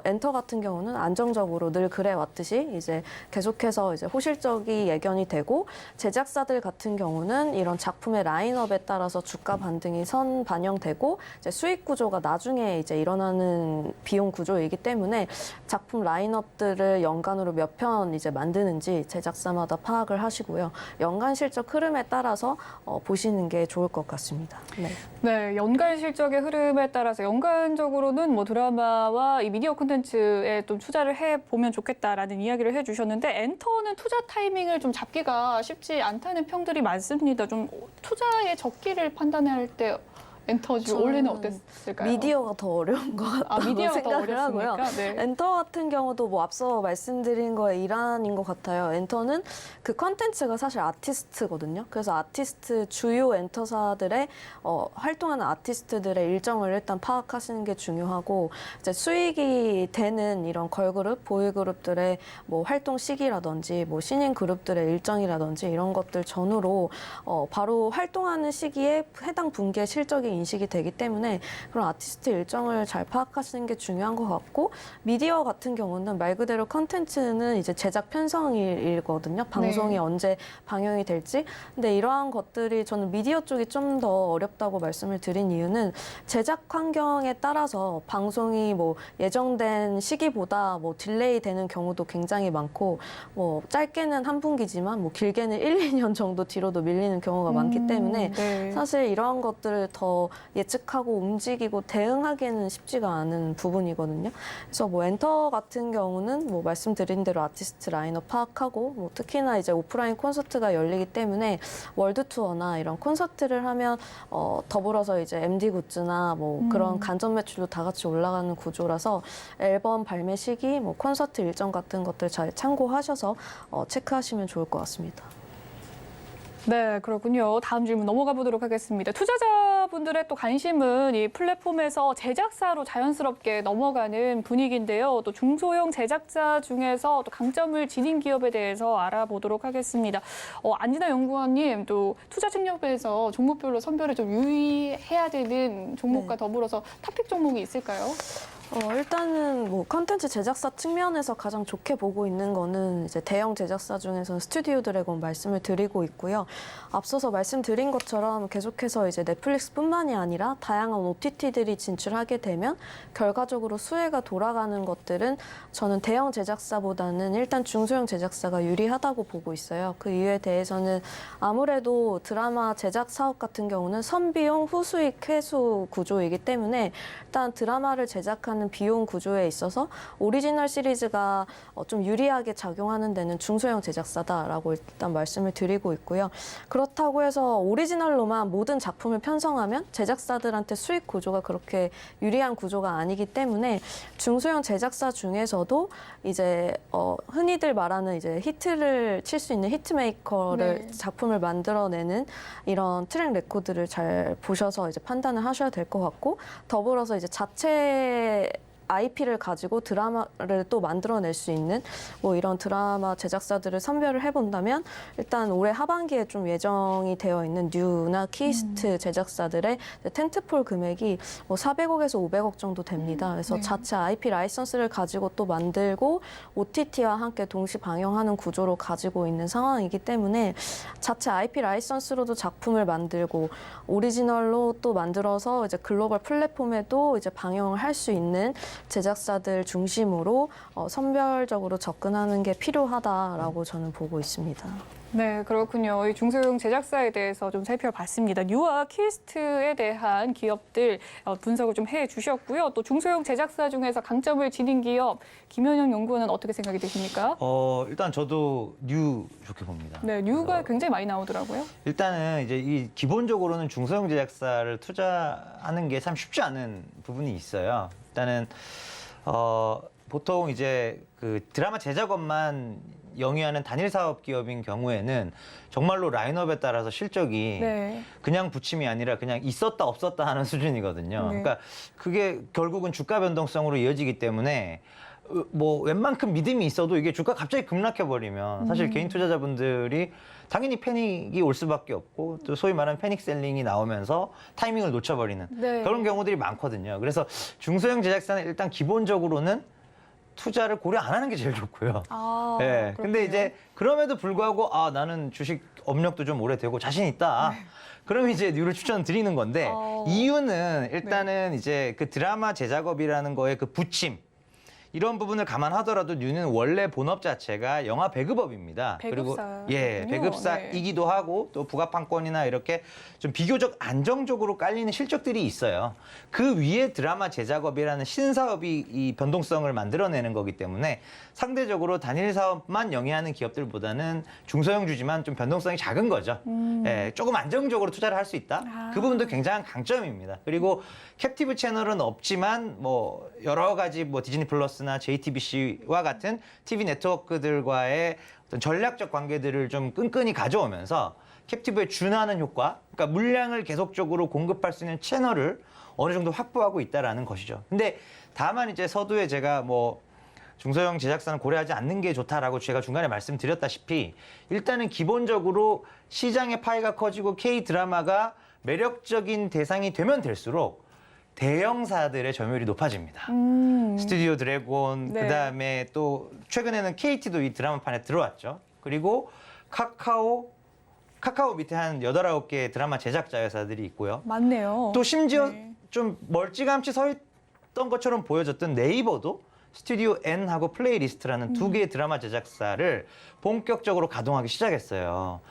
엔터 같은 경우는 안정적으로 늘 그래 왔듯이 이제 계속해서 이제 호실적이 예견이 되고 제작사들 같은 경우는 이런 작품의 라인업에 따라서 주가 반등이 선 반영되고 이제 수익 구조가 나중에 이제 일어나는 비용 구조이기 때문에 작품 라인업들을 연간으로 몇 편 이제 만드는지 제작사마다 파악을 하시고요. 연간 실적 흐름에 따라서 보시는 게 좋을 것 같습니다. 네. 네, 연간 실적의 흐름에 따라서 연간적으로는 뭐 드라마와 이 미디어 콘텐츠에 좀 투자를 해보면 좋겠다라는 이야기를 해주셨는데 엔터는 투자 타이밍을 좀 잡기가 쉽지 않다는 평들이 많습니다. 좀 투자의 적기를 판단할 때 엔터지 저는 올해는 어땠을까요? 미디어가 더 어려운 것 같다고 미디어가 더 생각을 하고요. 어렵습니까? 네. 엔터 같은 경우도 뭐 앞서 말씀드린 거의 일환인 것 같아요. 엔터는 그 컨텐츠가 사실 아티스트거든요. 그래서 아티스트 주요 엔터사들의 활동하는 아티스트들의 일정을 일단 파악하시는 게 중요하고 이제 수익이 되는 이런 걸그룹, 보이그룹들의 뭐 활동 시기라든지 뭐 신인 그룹들의 일정이라든지 이런 것들 전후로 바로 활동하는 시기에 해당 분기의 실적이 인식이 되기 때문에 그런 아티스트 일정을 잘 파악하시는 게 중요한 것 같고 미디어 같은 경우는 말 그대로 컨텐츠는 이제 제작 편성일이거든요. 방송이 언제 방영이 될지. 근데 이러한 것들이 저는 미디어 쪽이 좀 더 어렵다고 말씀을 드린 이유는 제작 환경에 따라서 방송이 뭐 예정된 시기보다 뭐 딜레이 되는 경우도 굉장히 많고 뭐 짧게는 한 분기지만 뭐 길게는 1, 2년 정도 뒤로도 밀리는 경우가 많기 때문에 네. 사실 이러한 것들을 더 예측하고 움직이고 대응하기는 쉽지가 않은 부분이거든요. 그래서 뭐 엔터 같은 경우는 뭐 말씀드린 대로 아티스트 라인업 파악하고 뭐 특히나 이제 오프라인 콘서트가 열리기 때문에 월드 투어나 이런 콘서트를 하면 더불어서 이제 MD 굿즈나 뭐 그런 간접 매출도 다 같이 올라가는 구조라서 앨범 발매 시기, 뭐 콘서트 일정 같은 것들 잘 참고하셔서 체크하시면 좋을 것 같습니다. 네, 그렇군요. 다음 질문 넘어가 보도록 하겠습니다. 투자자분들의 또 관심은 이 플랫폼에서 제작사로 자연스럽게 넘어가는 분위기인데요. 또 중소형 제작자 중에서 또 강점을 지닌 기업에 대해서 알아보도록 하겠습니다. 안진아 연구원님, 또 투자 측면에서 종목별로 선별에 좀 유의해야 되는 종목과 더불어서 탑픽 종목이 있을까요? 일단은 뭐 컨텐츠 제작사 측면에서 가장 좋게 보고 있는 거는 이제 대형 제작사 중에서는 스튜디오 드래곤 말씀을 드리고 있고요. 앞서서 말씀드린 것처럼 계속해서 이제 넷플릭스뿐만이 아니라 다양한 OTT들이 진출하게 되면 결과적으로 수혜가 돌아가는 것들은 저는 대형 제작사보다는 일단 중소형 제작사가 유리하다고 보고 있어요. 그 이유에 대해서는 아무래도 드라마 제작 사업 같은 경우는 선비용 후수익 회수 구조이기 때문에 일단 드라마를 제작하는 비용 구조에 있어서 오리지널 시리즈가 좀 유리하게 작용하는 데는 중소형 제작사다라고 일단 말씀을 드리고 있고요. 그렇다고 해서 오리지널로만 모든 작품을 편성하면 제작사들한테 수익 구조가 그렇게 유리한 구조가 아니기 때문에 중소형 제작사 중에서도 이제 흔히들 말하는 이제 히트를 칠 수 있는 히트메이커를 작품을 만들어내는 이런 트랙 레코드를 잘 보셔서 이제 판단을 하셔야 될 것 같고 더불어서 이제 자체 IP를 가지고 드라마를 또 만들어낼 수 있는 뭐 이런 드라마 제작사들을 선별을 해본다면 일단 올해 하반기에 좀 예정이 되어 있는 뉴나 키스트 제작사들의 텐트폴 금액이 뭐 400억에서 500억 정도 됩니다. 그래서 자체 IP 라이선스를 가지고 또 만들고 OTT와 함께 동시 방영하는 구조로 가지고 있는 상황이기 때문에 자체 IP 라이선스로도 작품을 만들고 오리지널로 또 만들어서 이제 글로벌 플랫폼에도 이제 방영을 할 수 있는 제작사들 중심으로 선별적으로 접근하는 게 필요하다라고 저는 보고 있습니다. 네, 그렇군요. 이 중소형 제작사에 대해서 좀 살펴봤습니다. 뉴와 키스트에 대한 기업들 분석을 좀 해주셨고요. 또 중소형 제작사 중에서 강점을 지닌 기업, 김현영 연구원은 어떻게 생각이 드십니까? 일단 저도 뉴 좋게 봅니다. 네, 뉴가 굉장히 많이 나오더라고요. 일단은 이제 이 기본적으로는 중소형 제작사를 투자하는 게 참 쉽지 않은 부분이 있어요. 일단은 보통 이제 그 드라마 제작업만 영위하는 단일 사업 기업인 경우에는 정말로 라인업에 따라서 실적이 그냥 부침이 아니라 그냥 있었다 없었다 하는 수준이거든요. 그러니까 그게 결국은 주가 변동성으로 이어지기 때문에 뭐 웬만큼 믿음이 있어도 이게 주가 갑자기 급락해 버리면 사실 개인 투자자분들이 당연히 패닉이 올 수밖에 없고 또 소위 말하는 패닉 셀링이 나오면서 타이밍을 놓쳐버리는 그런 경우들이 많거든요. 그래서 중소형 제작사는 일단 기본적으로는 투자를 고려 안 하는 게 제일 좋고요. 네. 근데 이제 그럼에도 불구하고 나는 주식 업력도 좀 오래되고 자신 있다. 그러면 이제 뉴를 추천드리는 건데 이유는 일단은 이제 그 드라마 제작업이라는 거에 그 부침 이런 부분을 감안하더라도 뉴는 원래 본업 자체가 영화 배급업입니다. 그리고 배급사군요. 배급사이기도 하고 또 부가판권이나 이렇게 좀 비교적 안정적으로 깔리는 실적들이 있어요. 그 위에 드라마 제작업이라는 신사업이 이 변동성을 만들어내는 거기 때문에 상대적으로 단일 사업만 영위하는 기업들보다는 중소형 주지만 좀 변동성이 작은 거죠. 예, 조금 안정적으로 투자를 할 수 있다. 그 부분도 굉장한 강점입니다. 그리고 캡티브 채널은 없지만 뭐 여러 가지 뭐 디즈니 플러스나 JTBC와 같은 TV 네트워크들과의 어떤 전략적 관계들을 좀 끈끈이 가져오면서 캡티브에 준하는 효과, 그러니까 물량을 계속적으로 공급할 수 있는 채널을 어느 정도 확보하고 있다라는 것이죠. 근데 다만 이제 서두에 제가 뭐 중소형 제작사는 고려하지 않는 게 좋다라고 제가 중간에 말씀드렸다시피 일단은 기본적으로 시장의 파이가 커지고 K-드라마가 매력적인 대상이 되면 될수록 대형사들의 점유율이 높아집니다. 스튜디오 드래곤, 네. 그다음에 또 최근에는 KT도 이 드라마판에 들어왔죠. 그리고 카카오 밑에 한 8, 9개 드라마 제작자 회사들이 있고요. 맞네요. 또 심지어 네. 좀 멀찌감치 서 있던 것처럼 보여졌던 네이버도 스튜디오 N하고 플레이리스트라는 2개의 드라마 제작사를 본격적으로 가동하기 시작했어요.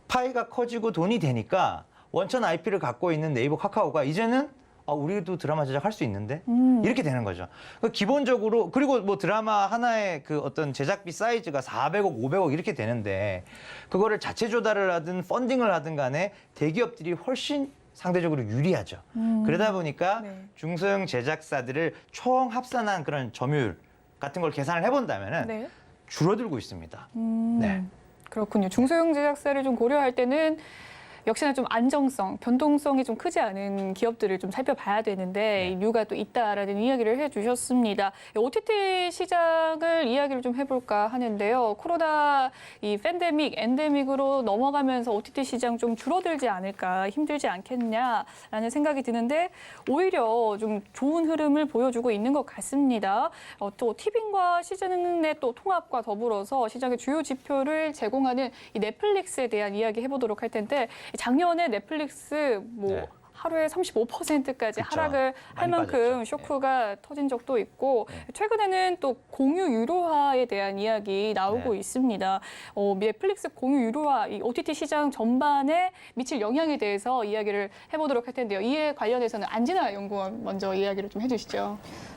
파이가 커지고 돈이 되니까 원천 IP를 갖고 있는 네이버 카카오가 이제는 우리도 드라마 제작할 수 있는데 이렇게 되는 거죠. 기본적으로 그리고 뭐 드라마 하나의 그 어떤 제작비 사이즈가 400억, 500억 이렇게 되는데 그거를 자체 조달을 하든 펀딩을 하든 간에 대기업들이 훨씬 상대적으로 유리하죠. 그러다 보니까 네. 중소형 제작사들을 총 합산한 그런 점유율 같은 걸 계산을 해본다면은 네. 줄어들고 있습니다. 네. 그렇군요. 중소형 제작사를 좀 고려할 때는 역시나 좀 안정성, 변동성이 좀 크지 않은 기업들을 좀 살펴봐야 되는데 이 이유가 또 있다라는 이야기를 해주셨습니다. OTT 시장을 이야기를 좀 해볼까 하는데요. 코로나 이 팬데믹, 엔데믹으로 넘어가면서 OTT 시장 좀 줄어들지 않을까, 힘들지 않겠냐라는 생각이 드는데 오히려 좀 좋은 흐름을 보여주고 있는 것 같습니다. 또 티빙과 시즌의 또 통합과 더불어서 시장의 주요 지표를 제공하는 이 넷플릭스에 대한 이야기 해보도록 할 텐데 작년에 넷플릭스 뭐 네. 하루에 35%까지 그쵸. 하락을 할 많이 만큼 빠졌죠. 쇼크가 터진 적도 있고 최근에는 또 공유 유료화에 대한 이야기 나오고 네. 있습니다. 넷플릭스 공유 유료화, 이 OTT 시장 전반에 미칠 영향에 대해서 이야기를 해보도록 할 텐데요. 이에 관련해서는 안진아 연구원 먼저 이야기를 좀 해주시죠.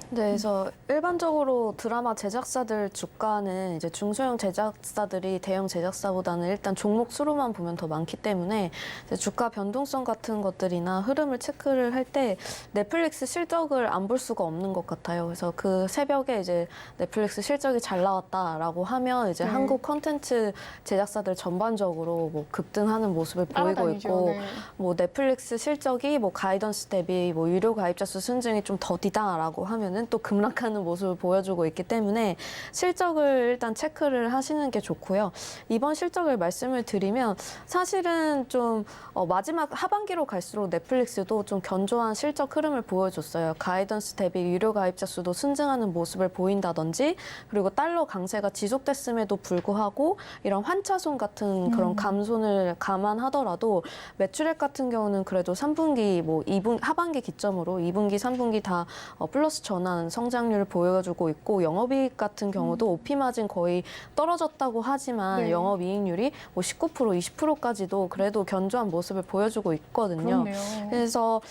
네, 그래서 일반적으로 드라마 제작사들 주가는 이제 중소형 제작사들이 대형 제작사보다는 일단 종목 수로만 보면 더 많기 때문에 이제 주가 변동성 같은 것들이나 흐름을 체크를 할 때 넷플릭스 실적을 안 볼 수가 없는 것 같아요. 그래서 그 새벽에 이제 넷플릭스 실적이 잘 나왔다라고 하면 이제 네. 한국 콘텐츠 제작사들 전반적으로 뭐 급등하는 모습을 보이고 따라다니죠. 있고 네. 뭐 넷플릭스 실적이 뭐 가이던스 대비 뭐 유료 가입자 수 순증이 좀 더디다라고 하면은 또 급락하는 모습을 보여주고 있기 때문에 실적을 일단 체크를 하시는 게 좋고요. 이번 실적을 말씀을 드리면 사실은 좀 마지막 하반기로 갈수록 넷플릭스도 좀 견조한 실적 흐름을 보여줬어요. 가이던스 대비 유료 가입자 수도 순증하는 모습을 보인다든지 그리고 달러 강세가 지속됐음에도 불구하고 이런 환차손 같은 그런 감손을 감안하더라도 매출액 같은 경우는 그래도 3분기 뭐 2분 하반기 기점으로 2분기, 3분기 다 플러스 전환 성장률을 보여주고 있고 영업이익 같은 경우도 OP 마진 거의 떨어졌다고 하지만 네. 영업이익률이 뭐 19%, 20%까지도 그래도 견조한 모습을 보여주고 있거든요. 그렇네요. 그래서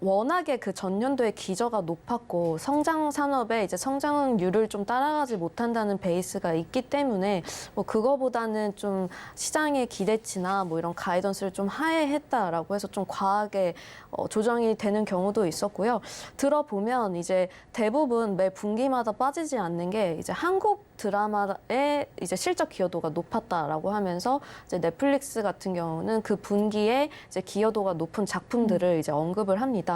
워낙에 그 전년도에 기저가 높았고 성장 산업의 이제 성장률을 좀 따라가지 못한다는 베이스가 있기 때문에 뭐 그거보다는 좀 시장의 기대치나 뭐 이런 가이던스를 좀 하회했다라고 해서 좀 과하게 조정이 되는 경우도 있었고요. 들어보면 이제 대부분 매 분기마다 빠지지 않는 게 이제 한국 드라마의 이제 실적 기여도가 높았다라고 하면서 이제 넷플릭스 같은 경우는 그 분기에 이제 기여도가 높은 작품들을 이제 언급을 합니다.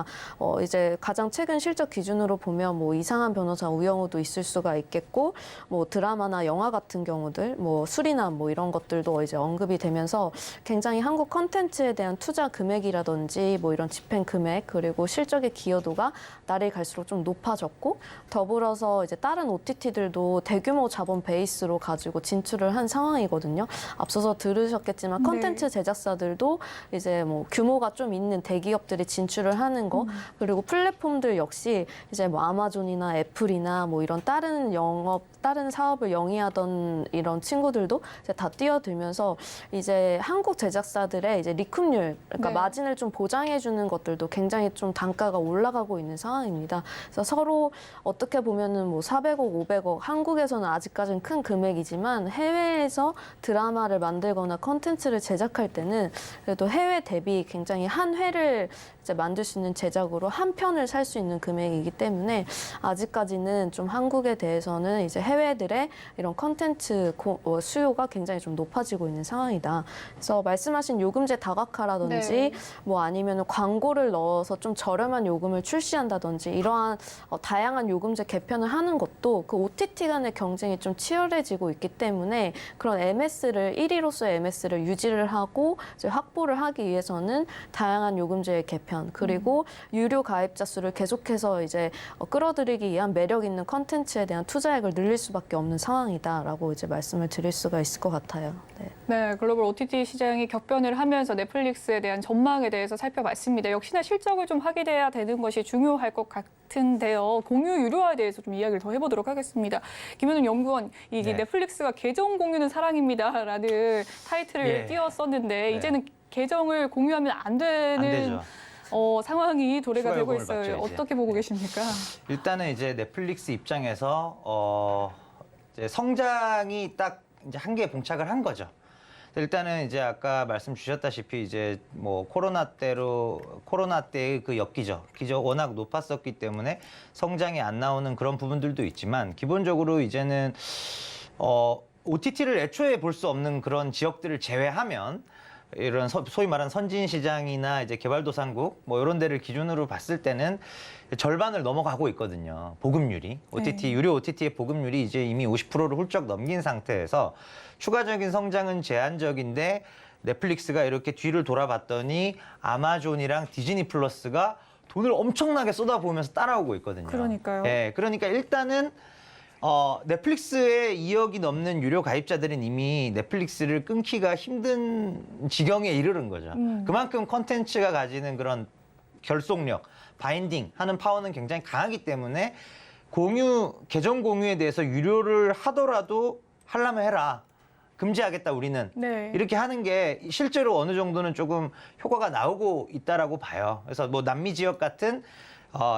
이제 가장 최근 실적 기준으로 보면 뭐 이상한 변호사 우영우도 있을 수가 있겠고 뭐 드라마나 영화 같은 경우들 뭐 수리남 뭐 이런 것들도 이제 언급이 되면서 굉장히 한국 컨텐츠에 대한 투자 금액이라든지 뭐 이런 집행 금액 그리고 실적의 기여도가 날이 갈수록 좀 높아졌고 더불어서 이제 다른 OTT들도 대규모 자본 베이스로 가지고 진출을 한 상황이거든요. 앞서서 들으셨겠지만 네. 컨텐츠 제작사들도 이제 뭐 규모가 좀 있는 대기업들이 진출을 하는 거, 그리고 플랫폼들 역시 이제 뭐 아마존이나 애플이나 뭐 이런 다른 사업을 영위하던 이런 친구들도 이제 다 뛰어들면서 이제 한국 제작사들의 이제 리쿰률, 그러니까 네. 마진을 좀 보장해주는 것들도 굉장히 좀 단가가 올라가고 있는 상황입니다. 그래서 서로 어떻게 보면은 뭐 400억, 500억, 한국에서는 아직까지는 큰 금액이지만 해외에서 드라마를 만들거나 컨텐츠를 제작할 때는 그래도 해외 대비 굉장히 한 회를 이제 만들 수 있는 제작으로 한 편을 살 수 있는 금액이기 때문에 아직까지는 좀 한국에 대해서는 이제 해외들의 이런 컨텐츠 수요가 굉장히 좀 높아지고 있는 상황이다. 그래서 말씀하신 요금제 다각화라든지 네. 뭐 아니면 광고를 넣어서 좀 저렴한 요금을 출시한다든지 이러한 다양한 요금제 개편을 하는 것도 그 OTT 간의 경쟁이 좀 치열해지고 있기 때문에 그런 MS를 1위로서의 MS를 유지를 하고 이제 확보를 하기 위해서는 다양한 요금제의 개편 그리고 유료 가입자 수를 계속해서 이제 끌어들이기 위한 매력 있는 컨텐츠에 대한 투자액을 늘릴 수밖에 없는 상황이다라고 이제 말씀을 드릴 수가 있을 것 같아요. 네. 네, 글로벌 OTT 시장이 격변을 하면서 넷플릭스에 대한 전망에 대해서 살펴봤습니다. 역시나 실적을 좀 확인해야 되는 것이 중요할 것 같은데요. 공유 유료화에 대해서 좀 이야기를 더 해보도록 하겠습니다. 김현웅 연구원, 이 네. 넷플릭스가 계정 공유는 사랑입니다라는 타이틀을 예. 띄웠었는데 네. 이제는 계정을 공유하면 안 되는 안 되죠. 상황이 도래가 추가 되고 요금을 있어요. 받죠, 이제. 어떻게 보고 계십니까? 일단은 이제 넷플릭스 입장에서 이제 성장이 딱 이제 한계에 봉착을 한 거죠. 일단은 이제 아까 말씀 주셨다시피 이제 뭐 코로나 때의 그 기저 워낙 높았었기 때문에 성장이 안 나오는 그런 부분들도 있지만 기본적으로 이제는 OTT를 애초에 볼 수 없는 그런 지역들을 제외하면 이런 소위 말하는 선진 시장이나 이제 개발도상국 뭐 이런 데를 기준으로 봤을 때는 절반을 넘어가고 있거든요. 보급률이 유료 OTT의 보급률이 이제 이미 50%를 훌쩍 넘긴 상태에서 추가적인 성장은 제한적인데 넷플릭스가 이렇게 뒤를 돌아봤더니 아마존이랑 디즈니 플러스가 돈을 엄청나게 쏟아부으면서 따라오고 있거든요. 그러니까요. 예, 그러니까 일단은 넷플릭스에 2억이 넘는 유료 가입자들은 이미 넷플릭스를 끊기가 힘든 지경에 이르는 거죠. 그만큼 콘텐츠가 가지는 그런 결속력, 바인딩 하는 파워는 굉장히 강하기 때문에 계정 공유에 대해서 유료를 하더라도 하려면 해라. 금지하겠다 우리는. 네. 이렇게 하는 게 실제로 어느 정도는 조금 효과가 나오고 있다라고 봐요. 그래서 뭐 남미 지역 같은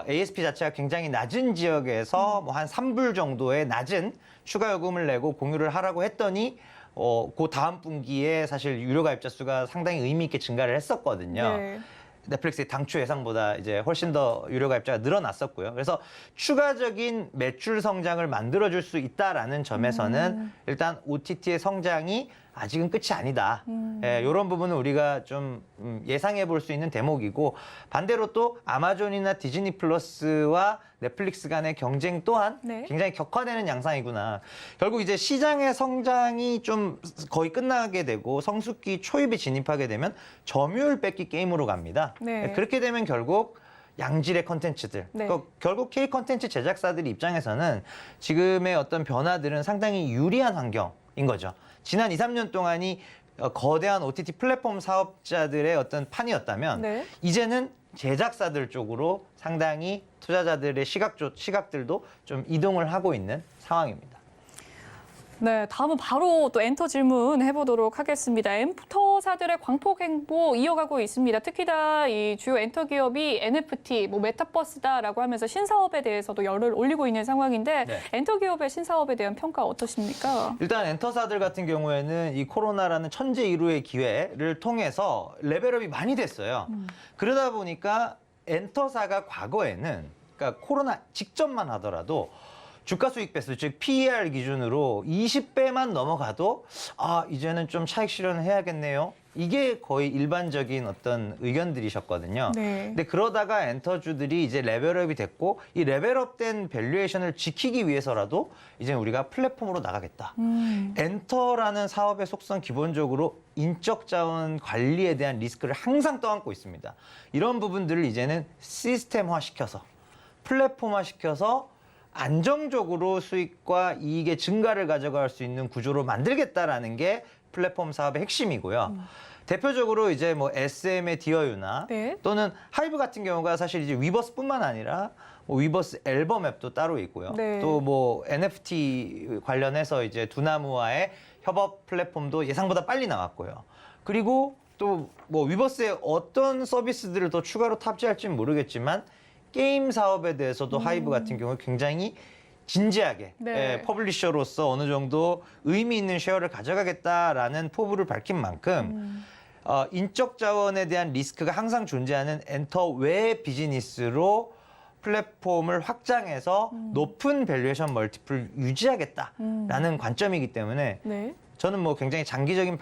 ASP 자체가 굉장히 낮은 지역에서 뭐 한 3불 정도의 낮은 추가 요금을 내고 공유를 하라고 했더니 그 다음 분기에 사실 유료 가입자 수가 상당히 의미 있게 증가를 했었거든요. 네. 넷플릭스의 당초 예상보다 이제 훨씬 더 유료 가입자가 늘어났었고요. 그래서 추가적인 매출 성장을 만들어줄 수 있다라는 점에서는 일단 OTT의 성장이 아직은 끝이 아니다. 이런 부분은 우리가 좀 예상해 볼 수 있는 대목이고 반대로 또 아마존이나 디즈니 플러스와 넷플릭스 간의 경쟁 또한 네. 굉장히 격화되는 양상이구나. 결국 이제 시장의 성장이 좀 거의 끝나게 되고 성숙기 초입에 진입하게 되면 점유율 뺏기 게임으로 갑니다. 네. 그렇게 되면 결국 양질의 컨텐츠들. 네. 그러니까 결국 K 컨텐츠 제작사들 입장에서는 지금의 어떤 변화들은 상당히 유리한 환경인 거죠. 지난 2, 3년 동안이 거대한 OTT 플랫폼 사업자들의 어떤 판이었다면 네. 이제는 제작사들 쪽으로 상당히 투자자들의 시각들도 좀 이동을 하고 있는 상황입니다. 네, 다음은 바로 또 엔터 질문 해보도록 하겠습니다. 엔터사들의 광폭 행보 이어가고 있습니다. 특히나 이 주요 엔터 기업이 NFT, 뭐 메타버스다라고 하면서 신사업에 대해서도 열을 올리고 있는 상황인데 네. 엔터 기업의 신사업에 대한 평가 어떠십니까? 일단 엔터사들 같은 경우에는 이 코로나라는 천재일우의 기회를 통해서 레벨업이 많이 됐어요. 그러다 보니까 엔터사가 과거에는 그러니까 코로나 직전만 하더라도 주가 수익 배수, 즉 PER 기준으로 20배만 넘어가도 이제는 좀 차익 실현을 해야겠네요. 이게 거의 일반적인 어떤 의견들이셨거든요. 네. 근데 그러다가 엔터주들이 이제 레벨업이 됐고 이 레벨업된 밸류에이션을 지키기 위해서라도 이제 우리가 플랫폼으로 나가겠다. 엔터라는 사업의 속성 기본적으로 인적 자원 관리에 대한 리스크를 항상 떠안고 있습니다. 이런 부분들을 이제는 시스템화 시켜서 플랫폼화 시켜서 안정적으로 수익과 이익의 증가를 가져갈 수 있는 구조로 만들겠다라는 게 플랫폼 사업의 핵심이고요. 대표적으로 이제 뭐 SM의 디어유나 네. 또는 하이브 같은 경우가 사실 이제 위버스뿐만 아니라 뭐 위버스 앨범 앱도 따로 있고요. 네. 또 뭐 NFT 관련해서 이제 두나무와의 협업 플랫폼도 예상보다 빨리 나왔고요. 그리고 또 뭐 위버스에 어떤 서비스들을 더 추가로 탑재할지는 모르겠지만 게임 사업에 대해서도 하이브 같은 경우 굉장히 진지하게 네. 퍼블리셔로서 어느 정도 의미 있는 쉐어를 가져가겠다라는 포부를 밝힌 만큼 인적 자원에 대한 리스크가 항상 존재하는 엔터 외 비즈니스로 플랫폼을 확장해서 높은 밸류에이션 멀티플을 유지하겠다라는 관점이기 때문에 네. 저는 뭐 굉장히 장기적인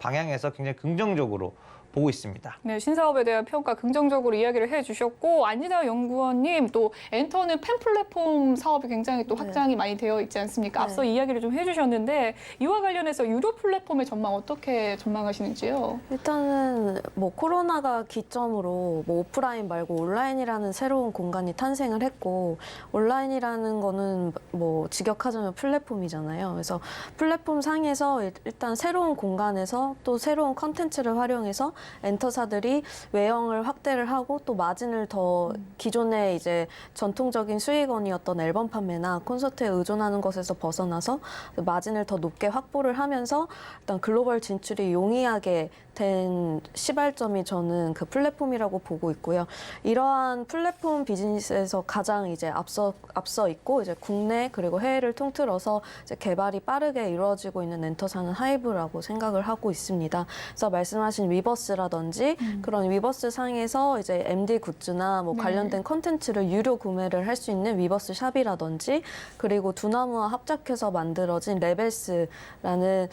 방향에서 굉장히 긍정적으로 보고 있습니다. 네, 신사업에 대한 평가 긍정적으로 이야기를 해주셨고 안진아 연구원님 또 엔터는 팬 플랫폼 사업이 굉장히 또 확장이 많이 되어 있지 않습니까? 네. 앞서 이야기를 좀 해주셨는데 이와 관련해서 유료 플랫폼의 전망 어떻게 전망하시는지요? 일단은 뭐 코로나가 기점으로 뭐 오프라인 말고 온라인이라는 새로운 공간이 탄생을 했고 온라인이라는 거는 뭐 직역하자면 플랫폼이잖아요. 그래서 플랫폼 상에서 일단 새로운 공간에서 또 새로운 컨텐츠를 활용해서 엔터사들이 외형을 확대를 하고 또 마진을 더 기존의 이제 전통적인 수익원이었던 앨범 판매나 콘서트에 의존하는 것에서 벗어나서 마진을 더 높게 확보를 하면서 일단 글로벌 진출이 용이하게 된 시발점이 저는 그 플랫폼이라고 보고 있고요. 이러한 플랫폼 비즈니스에서 가장 이제 앞서 있고 이제 국내 그리고 해외를 통틀어서 이제 개발이 빠르게 이루어지고 있는 엔터사는 하이브라고 생각을 하고 있습니다. 그래서 말씀하신 위버스라든지 그런 위버스 상에서 이제 MD 굿즈나 뭐 네. 관련된 컨텐츠를 유료 구매를 할 수 있는 위버스 샵이라든지 그리고 두나무와 합작해서 만들어진 레벨스라는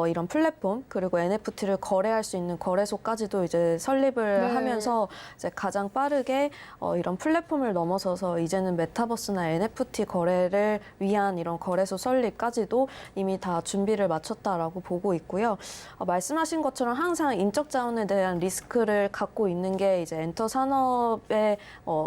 이런 플랫폼 그리고 NFT를 거래할 수 있는 거래소까지도 이제 설립을 네. 하면서 이제 가장 빠르게 이런 플랫폼을 넘어서서 이제는 메타버스나 NFT 거래를 위한 이런 거래소 설립까지도 이미 다 준비를 마쳤다라고 보고 있고요. 말씀하신 것처럼 항상 인적 자원에 대한 리스크를 갖고 있는 게 이제 엔터 산업의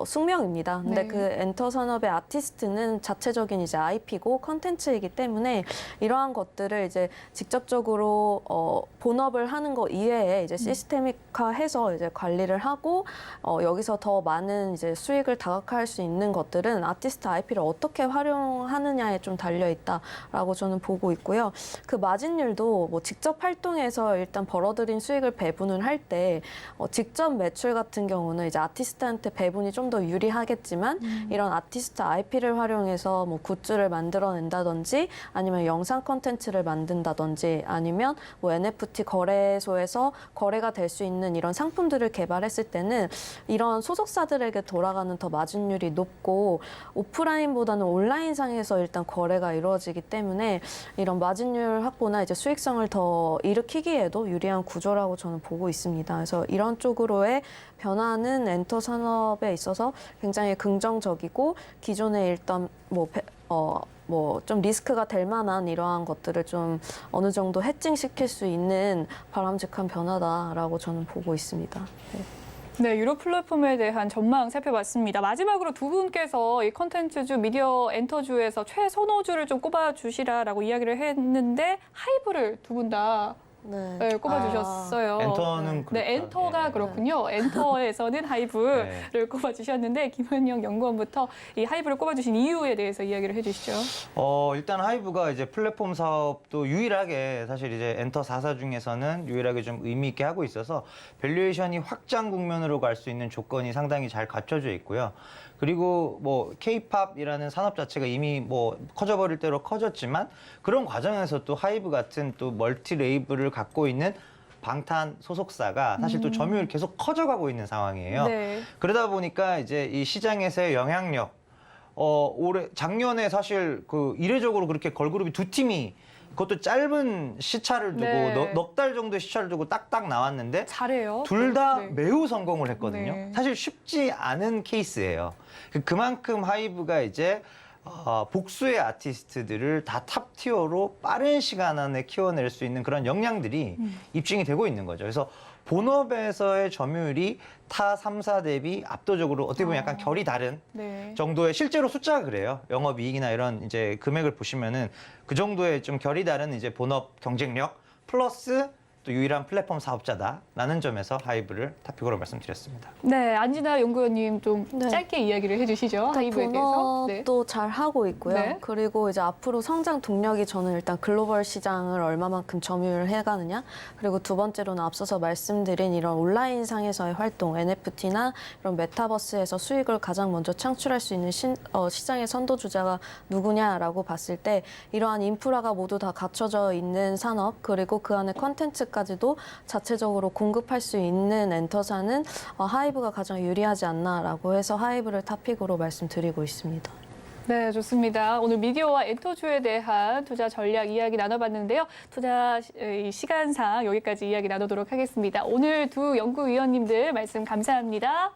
숙명입니다. 근데 네. 그 엔터 산업의 아티스트는 자체적인 이제 IP고 컨텐츠이기 때문에 이러한 것들을 이제 직접적으로 본업을 하는 것 이외에 이제 시스테믹화해서 이제 관리를 하고 여기서 더 많은 이제 수익을 다각화할 수 있는 것들은 아티스트 IP를 어떻게 활용하느냐에 좀 달려 있다라고 저는 보고 있고요. 그 마진율도 뭐 직접 활동해서 일단 벌어들인 수익을 배분을 할 때 직접 매출 같은 경우는 이제 아티스트한테 배분이 좀 더 유리하겠지만 이런 아티스트 IP를 활용해서 뭐 굿즈를 만들어낸다든지 아니면 영상 콘텐츠를 만든다든지 아니면 뭐 NFT 거래소에서 거래가 될 수 있는 이런 상품들을 개발했을 때는 이런 소속사들에게 돌아가는 더 마진율이 높고 오프라인보다는 온라인상에서 일단 거래가 이루어지기 때문에 이런 마진율 확보나 이제 수익성을 더 일으키기에도 유리한 구조라고 저는 보고 있습니다. 그래서 이런 쪽으로의 변화는 엔터 산업에 있어서 굉장히 긍정적이고 기존에 일단 뭐 좀 리스크가 될 만한 이러한 것들을 좀 어느 정도 해칭시킬 수 있는 바람직한 변화다라고 저는 보고 있습니다. 네. 네, 유료 플랫폼에 대한 전망 살펴봤습니다. 마지막으로 두 분께서 이 컨텐츠주, 미디어 엔터주에서 최선호주를 좀 꼽아주시라라고 이야기를 했는데 하이브를 두 분 다 네. 꼽아주셨어요. 엔터는 네, 엔터가 예. 그렇군요. 엔터에서는 하이브를 꼽아주셨는데 김현영 연구원부터 이 하이브를 꼽아주신 이유에 대해서 이야기를 해주시죠. 일단 하이브가 이제 플랫폼 사업도 유일하게 사실 이제 엔터 4사 중에서는 유일하게 좀 의미 있게 하고 있어서 밸류에이션이 확장 국면으로 갈 수 있는 조건이 상당히 잘 갖춰져 있고요. 그리고 뭐 K-팝이라는 산업 자체가 이미 뭐 커져버릴 대로 커졌지만 그런 과정에서 또 하이브 같은 또 멀티 레이블을 갖고 있는 방탄 소속사가 사실 또 점유율 계속 커져가고 있는 상황이에요. 네. 그러다 보니까 이제 이 시장에서의 영향력 작년에 사실 그 이례적으로 그렇게 걸그룹이 두 팀이 그것도 짧은 시차를 두고 네. 넉 달 정도의 시차를 두고 딱딱 나왔는데 잘해요. 둘 다 네. 매우 성공을 했거든요. 네. 사실 쉽지 않은 케이스예요. 그만큼 하이브가 이제 복수의 아티스트들을 다 탑 티어로 빠른 시간 안에 키워낼 수 있는 그런 역량들이 입증이 되고 있는 거죠. 그래서 본업에서의 점유율이 타 3사 대비 압도적으로 어떻게 보면 약간 결이 다른 네. 정도의 실제로 숫자가 그래요. 영업이익이나 이런 이제 금액을 보시면은 그 정도의 좀 결이 다른 이제 본업 경쟁력 플러스 또 유일한 플랫폼 사업자다라는 점에서 하이브를 탑픽으로 말씀드렸습니다. 네, 안진아 연구원님 좀 네. 짧게 이야기를 해주시죠. 하이브에 대해서. 네. 본업도 잘 하고 있고요. 네. 그리고 이제 앞으로 성장 동력이 저는 일단 글로벌 시장을 얼마만큼 점유를 해가느냐. 그리고 두 번째로는 앞서서 말씀드린 이런 온라인 상에서의 활동, NFT나 이런 메타버스에서 수익을 가장 먼저 창출할 수 있는 시장의 선도주자가 누구냐라고 봤을 때 이러한 인프라가 모두 다 갖춰져 있는 산업, 그리고 그 안에 컨텐츠까지도 자체적으로 공급할 수 있는 엔터사는 하이브가 가장 유리하지 않나라고 해서 하이브를 탑픽으로 말씀드리고 있습니다. 네, 좋습니다. 오늘 미디어와 엔터주에 대한 투자 전략 이야기 나눠봤는데요. 투자 시간상 여기까지 이야기 나누도록 하겠습니다. 오늘 두 연구위원님들 말씀 감사합니다.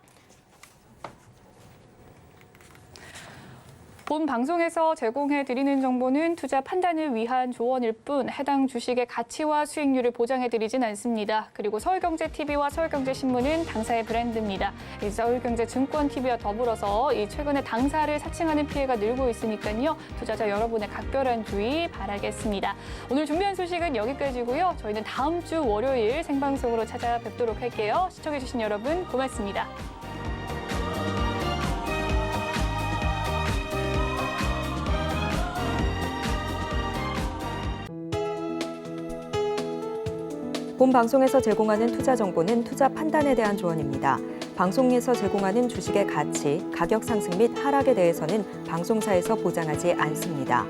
본 방송에서 제공해드리는 정보는 투자 판단을 위한 조언일 뿐 해당 주식의 가치와 수익률을 보장해드리진 않습니다. 그리고 서울경제TV와 서울경제신문은 당사의 브랜드입니다. 이 서울경제증권TV와 더불어서 이 최근에 당사를 사칭하는 피해가 늘고 있으니까요. 투자자 여러분의 각별한 주의 바라겠습니다. 오늘 준비한 소식은 여기까지고요. 저희는 다음 주 월요일 생방송으로 찾아뵙도록 할게요. 시청해주신 여러분 고맙습니다. 본 방송에서 제공하는 투자 정보는 투자 판단에 대한 조언입니다. 방송에서 제공하는 주식의 가치, 가격 상승 및 하락에 대해서는 방송사에서 보장하지 않습니다.